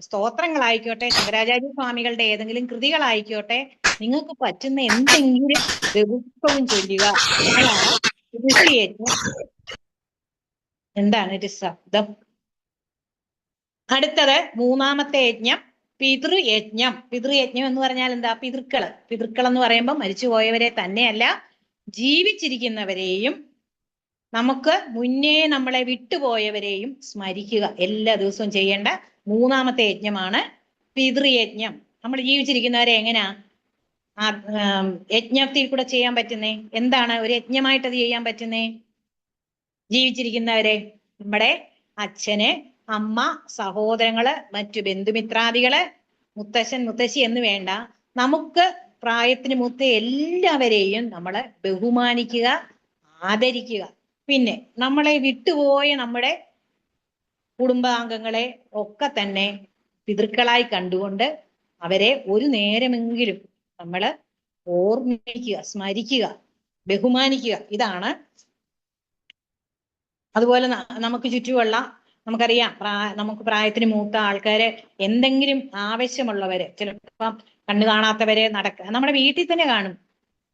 സ്തോത്രങ്ങളായിക്കോട്ടെ, ശങ്കരാചാര്യ സ്വാമികളുടെ ഏതെങ്കിലും കൃതികളായിക്കോട്ടെ, നിങ്ങൾക്ക് പറ്റുന്ന എന്തെങ്കിലും ദിവസവും ചൊല്ലുക. അതാണ് ഋഷിയജ്ഞം. എന്താണ് ഒരു ശബ്ദം? അടുത്തത് മൂന്നാമത്തെ യജ്ഞം പിതൃയജ്ഞം. പിതൃയജ്ഞം എന്ന് പറഞ്ഞാൽ എന്താ? പിതൃക്കൾ എന്ന് പറയുമ്പോൾ മരിച്ചുപോയവരെ തന്നെയല്ല, ജീവിച്ചിരിക്കുന്നവരെയും നമുക്ക് മുന്നേ നമ്മളെ വിട്ടുപോയവരെയും സ്മരിക്കുക. എല്ലാ ദിവസവും ചെയ്യേണ്ട മൂന്നാമത്തെ യജ്ഞമാണ് പിതൃയജ്ഞം. നമ്മൾ ജീവിച്ചിരിക്കുന്നവരെ എങ്ങനെയാ യജ്ഞത്തിൽ കൂടെ ചെയ്യാൻ പറ്റുന്നേ? എന്താണ് ഒരു യജ്ഞമായിട്ട് അത് ചെയ്യാൻ പറ്റുന്നേ? ജീവിച്ചിരിക്കുന്നവരെ നമ്മുടെ അച്ഛന്, അമ്മ, സഹോദരങ്ങള്, മറ്റു ബന്ധുമിത്രാദികള്, മുത്തശ്ശൻ, മുത്തശ്ശി എന്ന് വേണ്ട, നമുക്ക് പ്രായത്തിന് മൂത്ത എല്ലാവരെയും നമ്മള് ബഹുമാനിക്കുക, ആദരിക്കുക. പിന്നെ നമ്മളെ വിട്ടുപോയ നമ്മുടെ കുടുംബാംഗങ്ങളെ ഒക്കെ തന്നെ പിതൃക്കളായി കണ്ടുകൊണ്ട് അവരെ ഒരു നേരമെങ്കിലും നമ്മള് ഓർമ്മിക്കുക, സ്മരിക്കുക, ബഹുമാനിക്കുക. ഇതാണ്. അതുപോലെ നമുക്ക് ചുറ്റുമുള്ള, നമുക്കറിയാം, നമുക്ക് പ്രായത്തിന് മൂത്ത ആൾക്കാര്, എന്തെങ്കിലും ആവശ്യമുള്ളവര്, ചിലപ്പം കണ്ണു കാണാത്തവരെ നമ്മുടെ വീട്ടിൽ തന്നെ കാണും,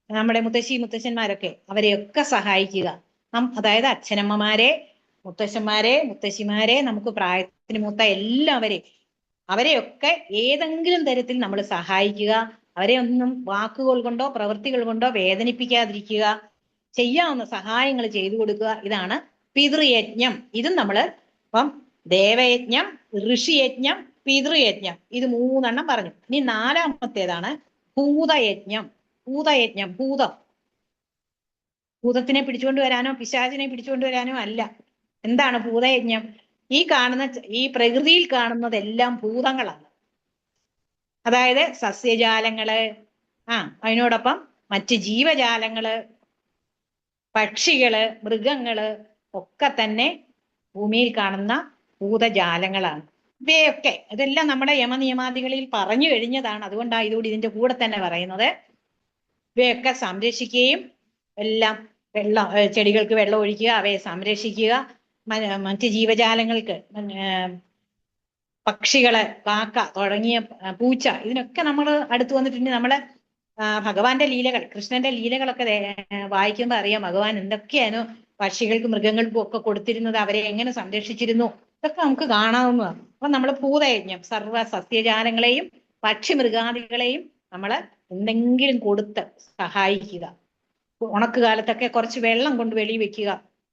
നമ്മുടെ മുത്തശ്ശന്മാരൊക്കെ, അവരെയൊക്കെ സഹായിക്കുക. അതായത് അച്ഛനമ്മമാരെ, മുത്തശ്ശന്മാരെ, മുത്തശ്ശിമാരെ, നമുക്ക് പ്രായത്തിന് മൂത്ത അവരെയൊക്കെ ഏതെങ്കിലും തരത്തിൽ നമ്മൾ സഹായിക്കുക. അവരെ ഒന്നും വാക്കുകൾ കൊണ്ടോ പ്രവൃത്തികൾ കൊണ്ടോ വേദനിപ്പിക്കാതിരിക്കുക. ചെയ്യാവുന്ന സഹായങ്ങൾ ചെയ്തു കൊടുക്കുക. ഇതാണ് പിതൃയജ്ഞം. ഇതും നമ്മള് ഇപ്പം ദേവയജ്ഞം, ഋഷിയജ്ഞം, പിതൃയജ്ഞം, ഇത് 3 പറഞ്ഞു. ഇനി 4-മത്തേതാണ് ഭൂതയജ്ഞം. ഭൂതത്തിനെ പിടിച്ചുകൊണ്ട് വരാനോ പിശാചിനെ പിടിച്ചുകൊണ്ട് വരാനോ അല്ല. എന്താണ് ഭൂതയജ്ഞം? ഈ പ്രകൃതിയിൽ കാണുന്നതെല്ലാം ഭൂതങ്ങളാണ്. അതായത് സസ്യജാലങ്ങള്, അതിനോടൊപ്പം മറ്റ് ജീവജാലങ്ങള്, പക്ഷികള്, മൃഗങ്ങള് ഒക്കെ തന്നെ ഭൂമിയിൽ കാണുന്ന ഭൂതജാലങ്ങളാണ്. ഇവയൊക്കെ ഇതെല്ലാം നമ്മുടെ യമനിയമാദികളിൽ പറഞ്ഞു കഴിഞ്ഞതാണ്. അതുകൊണ്ടാണ് ഇതുകൂടി ഇതിന്റെ കൂടെ തന്നെ പറയുന്നത്. ഇവയൊക്കെ സംരക്ഷിക്കുകയും എല്ലാം ചെടികൾക്ക് വെള്ളം ഒഴിക്കുക, അവയെ സംരക്ഷിക്കുക, മറ്റ് ജീവജാലങ്ങൾക്ക്, പക്ഷികള്, കാക്ക തുടങ്ങിയ പൂച്ച, ഇതിനൊക്കെ നമ്മൾ അടുത്ത് വന്നിട്ടുണ്ടെങ്കിൽ നമ്മള് ഭഗവാന്റെ ലീലകൾ, കൃഷ്ണന്റെ ലീലകളൊക്കെ വായിക്കുമ്പോൾ അറിയാം ഭഗവാൻ എന്തൊക്കെയാണ് പക്ഷികൾക്കും മൃഗങ്ങൾക്കും ഒക്കെ കൊടുത്തിരുന്നത്, അവരെ എങ്ങനെ സംരക്ഷിച്ചിരുന്നു, ഇതൊക്കെ നമുക്ക് കാണാവുന്നതാണ്. അപ്പൊ നമ്മൾ ഭൂതയജ്ഞം, സർവ്വ സസ്യജാലങ്ങളെയും പക്ഷി മൃഗാദികളെയും നമ്മള് എന്തെങ്കിലും കൊടുത്ത് സഹായിക്കുക. ഉണക്ക് കാലത്തൊക്കെ കുറച്ച് വെള്ളം കൊണ്ട് വെളി വെക്കുക.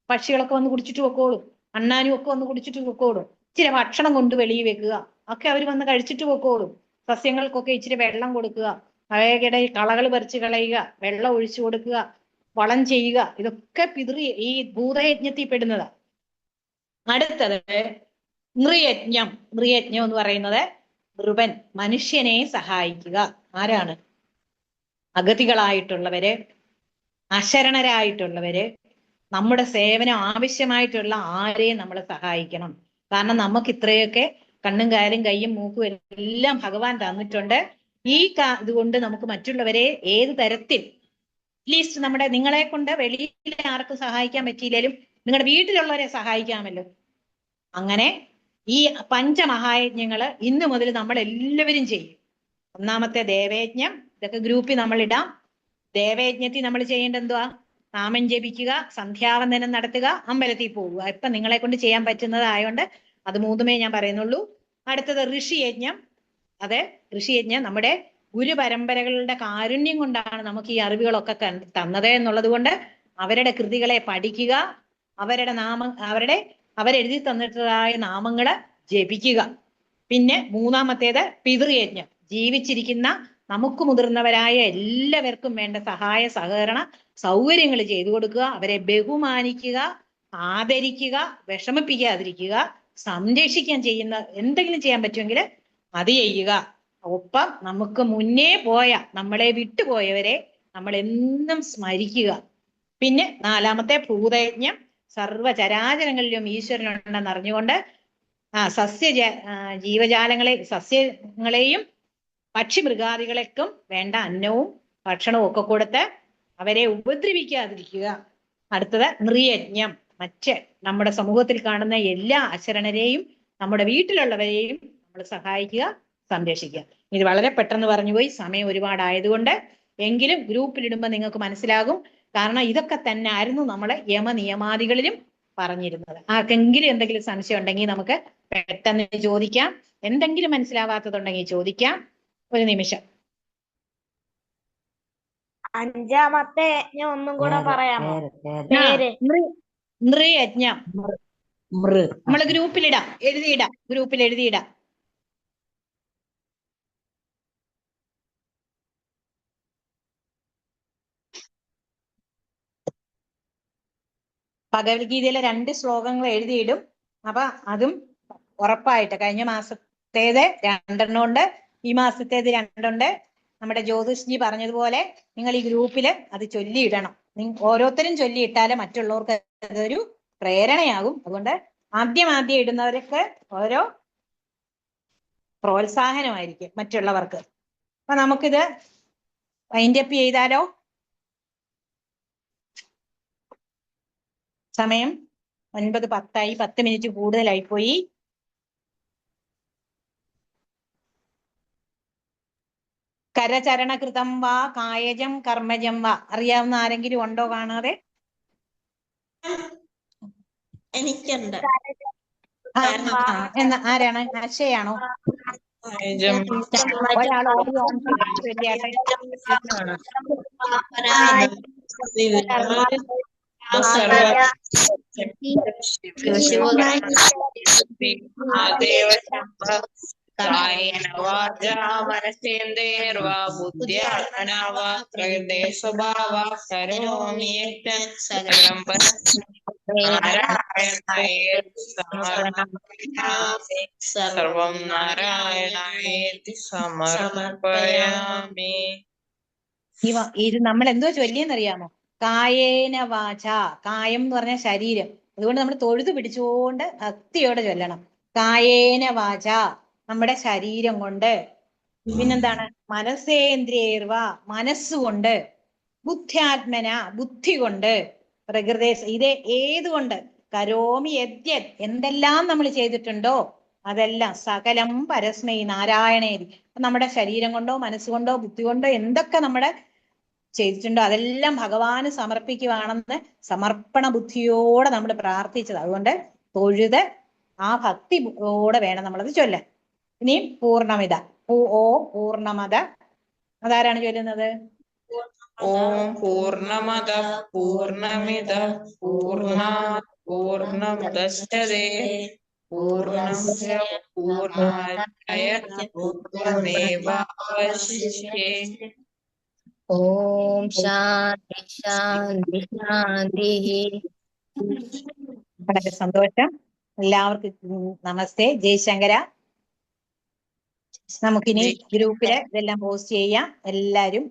പക്ഷികളൊക്കെ വന്ന് കുടിച്ചിട്ട് പൊക്കോളും, അണ്ണാനും ഒക്കെ വന്ന് കുടിച്ചിട്ട് പൊക്കോളും. ഇച്ചിരി ഭക്ഷണം കൊണ്ട് വെളി വെക്കുക, ഒക്കെ അവർ വന്ന് കഴിച്ചിട്ട് പൊക്കോളും. സസ്യങ്ങൾക്കൊക്കെ ഇച്ചിരി വെള്ളം കൊടുക്കുക, അവയുടെ കളകൾ പറിച്ച് കളയുക, വെള്ളം ഒഴിച്ചു കൊടുക്കുക, വളം ചെയ്യുക. ഇതൊക്കെ ഈ ഭൂതയജ്ഞത്തിൽ പെടുന്നതാ. അടുത്തത് നൃയജ്ഞം. നൃയജ്ഞം എന്ന് പറയുന്നത് നൃപൻ, മനുഷ്യനെ സഹായിക്കുക. ആരാണ്? അഗതികളായിട്ടുള്ളവര്, അശരണരായിട്ടുള്ളവര്, നമ്മുടെ സേവനം ആവശ്യമായിട്ടുള്ള ആരെയും നമ്മൾ സഹായിക്കണം. കാരണം നമുക്ക് ഇത്രയൊക്കെ കണ്ണും കാലും കയ്യും മൂക്കും എല്ലാം ഭഗവാൻ തന്നിട്ടുണ്ട്. ഇതുകൊണ്ട് നമുക്ക് മറ്റുള്ളവരെ ഏത് തരത്തിൽ, അറ്റ്ലീസ്റ്റ് നിങ്ങളെ കൊണ്ട് വെളിയിൽ ആർക്കും സഹായിക്കാൻ പറ്റിയില്ലെങ്കിലും നിങ്ങളുടെ വീട്ടിലുള്ളവരെ സഹായിക്കാമല്ലോ. അങ്ങനെ ഈ പഞ്ചമഹായജ്ഞങ്ങള് ഇന്നു മുതൽ നമ്മൾ എല്ലാവരും ചെയ്യും. ഒന്നാമത്തെ ദേവയജ്ഞം, ഇതൊക്കെ ഗ്രൂപ്പിൽ നമ്മൾ ഇടാം. ദേവയജ്ഞത്തിൽ നമ്മൾ ചെയ്യേണ്ടത് എന്തുവാ? നാമം ജപിക്കുക, സന്ധ്യാവന്ദനം നടത്തുക, അമ്പലത്തിൽ പോവുക. ഇപ്പൊ നിങ്ങളെ കൊണ്ട് ചെയ്യാൻ പറ്റുന്നതായോണ്ട് അത് 3 ഞാൻ പറയുന്നുള്ളൂ. അടുത്തത് ഋഷിയജ്ഞം. ഋഷിയജ്ഞം നമ്മുടെ ഗുരുപരമ്പരകളുടെ കാരുണ്യം കൊണ്ടാണ് നമുക്ക് ഈ അറിവുകളൊക്കെ തന്നത് എന്നുള്ളത് കൊണ്ട് അവരുടെ കൃതികളെ പഠിക്കുക, അവരെഴുതി തന്നിട്ടതായ നാമങ്ങള് ജപിക്കുക. പിന്നെ 3-മത്തേത് പിതൃയജ്ഞം. ജീവിച്ചിരിക്കുന്ന നമുക്ക് മുതിർന്നവരായ എല്ലാവർക്കും വേണ്ട സഹായ സഹകരണ സൗകര്യങ്ങൾ ചെയ്തു കൊടുക്കുക, അവരെ ബഹുമാനിക്കുക, ആദരിക്കുക, വിഷമിപ്പിക്കാതിരിക്കുക, സംരക്ഷിക്കാൻ എന്തെങ്കിലും ചെയ്യാൻ പറ്റുമെങ്കിൽ അത് ചെയ്യുക. ഒപ്പം നമുക്ക് മുന്നേ നമ്മളെ വിട്ടുപോയവരെ നമ്മൾ എന്നും സ്മരിക്കുക. പിന്നെ 4-മത്തെ ഭൂതയജ്ഞം. സർവ്വചരാചരങ്ങളിലും ഈശ്വരനുണ്ടെന്ന് അറിഞ്ഞുകൊണ്ട് സസ്യങ്ങളെയും പക്ഷി മൃഗാദികളെക്കും വേണ്ട അന്നവും ഭക്ഷണവും ഒക്കെ കൊടുത്ത് അവരെ ഉപദ്രവിക്കാതിരിക്കുക. അടുത്തത് നൃയജ്ഞം. നമ്മുടെ സമൂഹത്തിൽ കാണുന്ന എല്ലാ അശരണരെയും നമ്മുടെ വീട്ടിലുള്ളവരെയും നമ്മൾ സഹായിക്കുക, സംരക്ഷിക്കുക. ഇത് വളരെ പെട്ടെന്ന് പറഞ്ഞുപോയി, സമയം ഒരുപാടായതുകൊണ്ട്. എങ്കിലും ഗ്രൂപ്പിലിടുമ്പോൾ നിങ്ങൾക്ക് മനസ്സിലാകും. കാരണം ഇതൊക്കെ തന്നെ ആയിരുന്നു നമ്മളെ യമനിയമാദികളിലും പറഞ്ഞിരുന്നത്. ആർക്കെങ്കിലും എന്തെങ്കിലും സംശയം ഉണ്ടെങ്കിൽ നമുക്ക് പെട്ടെന്ന് ചോദിക്കാം. എന്തെങ്കിലും മനസ്സിലാവാത്തതുണ്ടെങ്കിൽ ചോദിക്കാം. ഒരു നിമിഷം. അഞ്ചാമത്തെ യജ്ഞം ഒന്നും കൂടെ പറയാമോ? പേര് നൃയജ്ഞം. നമ്മൾ ഗ്രൂപ്പിലിടാം, എഴുതിയിടാം, ഗ്രൂപ്പിൽ എഴുതിയിടാം. ഭഗവത്ഗീതയിലെ 2 ശ്ലോകങ്ങൾ എഴുതിയിടും. അപ്പൊ അതും ഉറപ്പായിട്ട് കഴിഞ്ഞ മാസത്തേത് 2 ഉണ്ട്, ഈ മാസത്തേത് 2 ഉണ്ട്. നമ്മുടെ ജ്യോതിഷ്ജി പറഞ്ഞതുപോലെ നിങ്ങൾ ഈ ഗ്രൂപ്പില് അത് ചൊല്ലിയിടണം. ഓരോരുത്തരും ചൊല്ലിയിട്ടാല് മറ്റുള്ളവർക്ക് അതൊരു പ്രേരണയാകും. അതുകൊണ്ട് ആദ്യം ഇടുന്നവർക്ക് ഓരോ പ്രോത്സാഹനമായിരിക്കും മറ്റുള്ളവർക്ക്. അപ്പൊ നമുക്കിത് വൈൻഡപ്പ് ചെയ്താലോ? സമയം 9:10 10 മിനിറ്റ് കൂടുതലായി പോയി. കരചരണകൃതം വാ കായജം കർമ്മജം വാ. അറിയാവുന്ന ആരെങ്കിലും ഉണ്ടോ കാണാതെ? എനിക്കുണ്ട്. എന്നാ ആരാണ്? അക്ഷയാണോ? ഒരാൾ ഓഡിയോ ഓൺ ചെയ്ത് ചൊല്ലിയാട്ടെ. മനസേന്ദ്രേർവാ ബുദ്ധ്യാത്മനാവാ പ്രകൃതേ സ്വഭാവാ കരോമി സകലം സർവം നാരായണായേതി സമർപ്പയാമി. ഇത് നമ്മൾ എന്തോ ചൊല്ലിയെന്നറിയാമോ? കായേന വാച. കായം എന്ന് പറഞ്ഞ ശരീരം. അതുകൊണ്ട് നമ്മൾ തൊഴുതു പിടിച്ചുകൊണ്ട് ഭക്തിയോടെ ചൊല്ലണം. കായേന വാച, നമ്മുടെ ശരീരം കൊണ്ട്. പിന്നെന്താണ്? മനസേന്ദ്രിയർവ, മനസ്സുകൊണ്ട്. ബുദ്ധ്യാത്മന, ബുദ്ധി കൊണ്ട്. പ്രകൃതി, ഇത് ഏതുകൊണ്ട്? കരോമി യദ്യത്, എന്തെല്ലാം നമ്മൾ ചെയ്തിട്ടുണ്ടോ അതെല്ലാം സകലം പരസ്മൈ നാരായണേരി. നമ്മുടെ ശരീരം കൊണ്ടോ മനസ്സുകൊണ്ടോ ബുദ്ധി കൊണ്ടോ എന്തൊക്കെ നമ്മുടെ ചെയ്തിട്ടുണ്ടോ അതെല്ലാം ഭഗവാന് സമർപ്പിക്കുവാണെന്ന് സമർപ്പണ ബുദ്ധിയോടെ നമ്മൾ പ്രാർത്ഥിച്ചത്. അതുകൊണ്ട് തൊഴുത് ആ ഭക്തിയോടെ വേണം നമ്മളത് ചൊല്ലാൻ. ഇനി പൂർണ്ണമിത. പൂർണ്ണമത. അതാരാണ് ചൊല്ലുന്നത്? ഓം പൂർണ്ണമദ പൂർണ്ണമിദ പൂർണ്ണാത് പൂർണ്ണമുദച്യതേ പൂർണ്ണസ്യ പൂർണ്ണമാദായ പൂർണ്ണമേവാവശിഷ്യതേ. ഓം ശാന്തി ശാന്തി ശാന്തി. വളരെ സന്തോഷം. എല്ലാവർക്കും നമസ്തേ, ജയശങ്കര. നമുക്കിനി ഗ്രൂപ്പില് ഇതെല്ലാം പോസ്റ്റ് ചെയ്യാം. എല്ലാരും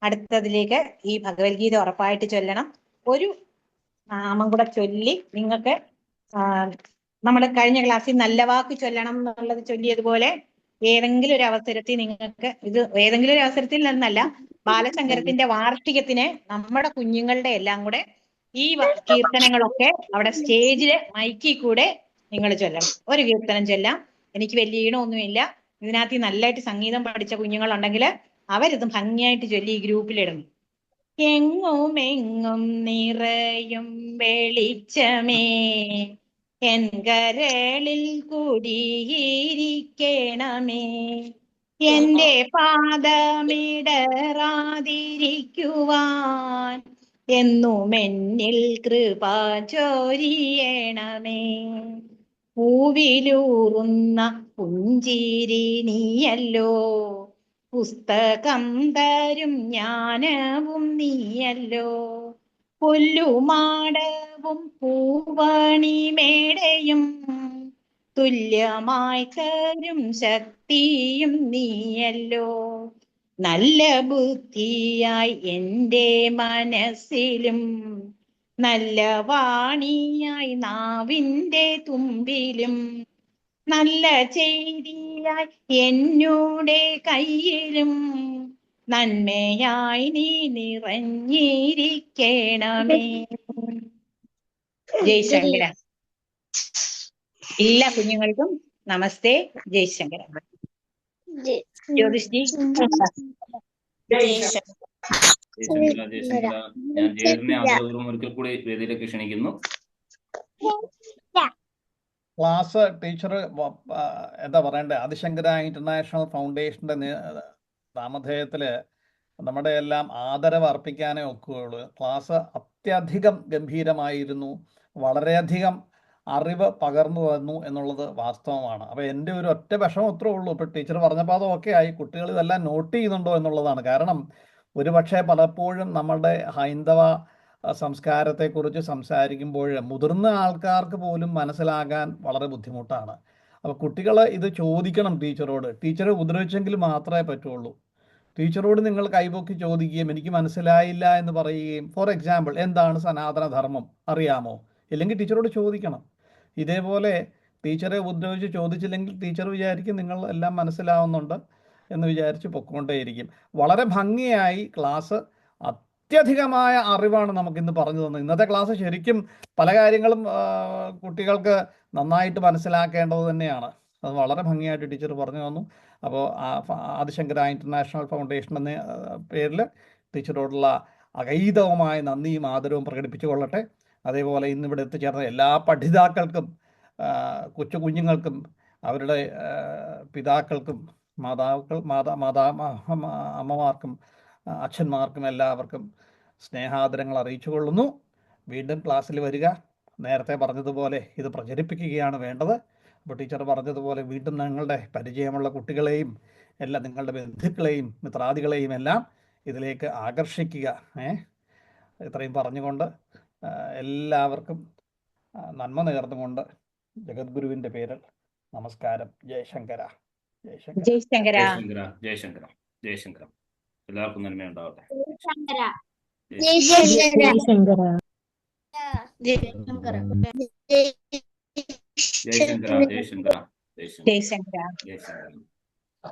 അടുത്തതിലേക്ക് ഈ ഭഗവത്ഗീത ഉറപ്പായിട്ട് ചൊല്ലണം. ഒരു നാമം കൂടെ ചൊല്ലി നിങ്ങൾക്ക് നമ്മൾ കഴിഞ്ഞ ക്ലാസ്സിൽ നല്ല വാക്ക് ചൊല്ലണം എന്നുള്ളത് ചൊല്ലിയതുപോലെ ഏതെങ്കിലും ഒരു അവസരത്തിൽ നിങ്ങൾക്ക് ഇത് ഏതെങ്കിലും ഒരു അവസരത്തിൽ നിന്നല്ല, ബാലശങ്കരത്തിന്റെ വാർഷികത്തിന് നമ്മുടെ കുഞ്ഞുങ്ങളുടെ എല്ലാം കൂടെ ഈ കീർത്തനങ്ങളൊക്കെ അവിടെ സ്റ്റേജില് മൈക്കിൽ കൂടെ നിങ്ങൾ ചൊല്ലണം. ഒരു കീർത്തനം ചൊല്ലാം. എനിക്ക് വലിയ ഈണമൊന്നുമില്ല. ഇതിനകത്ത് നല്ലതായിട്ട് സംഗീതം പഠിച്ച കുഞ്ഞുങ്ങളുണ്ടെങ്കിൽ അവരിത് ഭംഗിയായിട്ട് ചൊല്ലി ഈ ഗ്രൂപ്പിലിടണം. എങ്ങും നിറയും വെളിച്ചമേ എൻ കരളിൽ കുടിയിരിക്കണമേ, എന്റെ പാദമിടറാതിരിക്കുവാൻ എന്നും എന്നിൽ കൃപ ചൊരിയണമേ. പൂവിലൂറുന്ന പുഞ്ചിരി നീയല്ലോ, പുസ്തകം തരും ജ്ഞാനവും നീയല്ലോ, പുല്ലുമാടവും പൂവണിമേടയും തുല്യമായി തരും ശക്തിയും നീയല്ലോ. നല്ല ബുദ്ധിയായി എൻ്റെ മനസ്സിലും നല്ല വാണിയായി നാവിൻ്റെ തുമ്പിലും നല്ല ചെയ്തിയായി എന്നോടെ കയ്യിലും നന്മയായി നീ നിറഞ്ഞിരിക്കണമേ. ജയശങ്കര. എല്ലാ കുഞ്ഞുങ്ങൾക്കും നമസ്തേ. ജയശങ്കര. ജ്യോതിഷ് ജി. ജയശങ്കര ജയശങ്കര. ഞാൻ ജയറിനെ ആദരപൂർവ്വം ഒരിക്കൽ കൂടി വേദിയിലേക്ക് ക്ഷണിക്കുന്നു. ക്ലാസ് ടീച്ചർ എന്താ പറയണ്ടേ, ആദിശങ്കര ഇന്റർനാഷണൽ ഫൗണ്ടേഷന്റെ നാമധേയത്തില് നമ്മുടെ എല്ലാം ആദരവ് അർപ്പിക്കാനേ ഒക്കുകയുള്ളൂ. ക്ലാസ് അത്യധികം ഗംഭീരമായിരുന്നു, വളരെയധികം അറിവ് പകർന്നു വന്നു എന്നുള്ളത് വാസ്തവമാണ്. അപ്പോൾ എൻ്റെ ഒരു ഒറ്റ വിഷമം അത്രേ ഉള്ളൂ. ഇപ്പോൾ ടീച്ചർ പറഞ്ഞപ്പോൾ അത് ഓക്കെ ആയി, കുട്ടികൾ ഇതെല്ലാം നോട്ട് ചെയ്യുന്നുണ്ടോ എന്നുള്ളതാണ്. കാരണം ഒരുപക്ഷെ പലപ്പോഴും നമ്മളുടെ ഹൈന്ദവ സംസ്കാരത്തെക്കുറിച്ച് സംസാരിക്കുമ്പോൾ മുതിർന്ന ആൾക്കാർക്ക് പോലും മനസ്സിലാകാൻ വളരെ ബുദ്ധിമുട്ടാണ്. അപ്പോൾ കുട്ടികൾ ഇത് ചോദിക്കണം ടീച്ചറോട്. ടീച്ചറെ ഉപദ്രവിച്ചെങ്കിൽ മാത്രമേ പറ്റുള്ളൂ. ടീച്ചറോട് നിങ്ങൾ കൈപൊക്കി ചോദിക്കുകയും എനിക്ക് മനസ്സിലായില്ല എന്ന് പറയുകയും, ഫോർ എക്സാമ്പിൾ എന്താണ് സനാതനധർമ്മം അറിയാമോ, ഇല്ലെങ്കിൽ ടീച്ചറോട് ചോദിക്കണം. ഇതേപോലെ ടീച്ചറെ ഉപദ്രവിച്ച് ചോദിച്ചില്ലെങ്കിൽ ടീച്ചർ വിചാരിക്കും നിങ്ങൾ എല്ലാം മനസ്സിലാവുന്നുണ്ട് എന്ന് വിചാരിച്ച് പൊക്കോണ്ടേയിരിക്കും. വളരെ ഭംഗിയായി ക്ലാസ്, അത്യധികമായ അറിവാണ് നമുക്കിന്ന് പറഞ്ഞു തന്നത്. ഇന്നത്തെ ക്ലാസ് ശരിക്കും പല കാര്യങ്ങളും കുട്ടികൾക്ക് നന്നായിട്ട് മനസ്സിലാക്കേണ്ടത് തന്നെയാണ്. അത് വളരെ ഭംഗിയായിട്ട് ടീച്ചർ പറഞ്ഞു തന്നു. അപ്പോൾ ആദിശങ്കര ഇന്റർനാഷണൽ ഫൗണ്ടേഷൻ എന്ന പേരിൽ ടീച്ചറോടുള്ള അഗൈതവുമായ നന്ദിയും ആദരവും പ്രകടിപ്പിച്ചു കൊള്ളട്ടെ. അതേപോലെ ഇന്നിവിടെ എത്തിച്ചേർന്ന എല്ലാ പഠിതാക്കൾക്കും, കൊച്ചു കുഞ്ഞുങ്ങൾക്കും, അവരുടെ പിതാക്കൾക്കും, അമ്മമാർക്കും അച്ഛന്മാർക്കും എല്ലാവർക്കും സ്നേഹാദരങ്ങൾ അറിയിച്ചു കൊള്ളുന്നു. വീണ്ടും ക്ലാസ്സിൽ വരിക. നേരത്തെ പറഞ്ഞതുപോലെ ഇത് പ്രചരിപ്പിക്കുകയാണ് വേണ്ടത്. അപ്പോൾ ടീച്ചർ പറഞ്ഞതുപോലെ വീണ്ടും നിങ്ങളുടെ പരിചയമുള്ള കുട്ടികളെയും എല്ലാം, നിങ്ങളുടെ ബന്ധുക്കളെയും മിത്രാദികളെയും എല്ലാം ഇതിലേക്ക് ആകർഷിക്കുക. ഇത്രയും പറഞ്ഞുകൊണ്ട് എല്ലാവർക്കും നന്മ നേർന്നുകൊണ്ട് ജഗദ്ഗുരുവിൻ്റെ പേരിൽ നമസ്കാരം. ജയശങ്കര. ജയശങ്കര. ജയശങ്കര. ജയശങ്കര ജയശങ്കര ജയശങ്കര. എല്ലാവർക്കും നന്മയുണ്ടാവട്ടെ. ജയശങ്കര. ജയശങ്കര ജയശങ്കര ജയശങ്കര.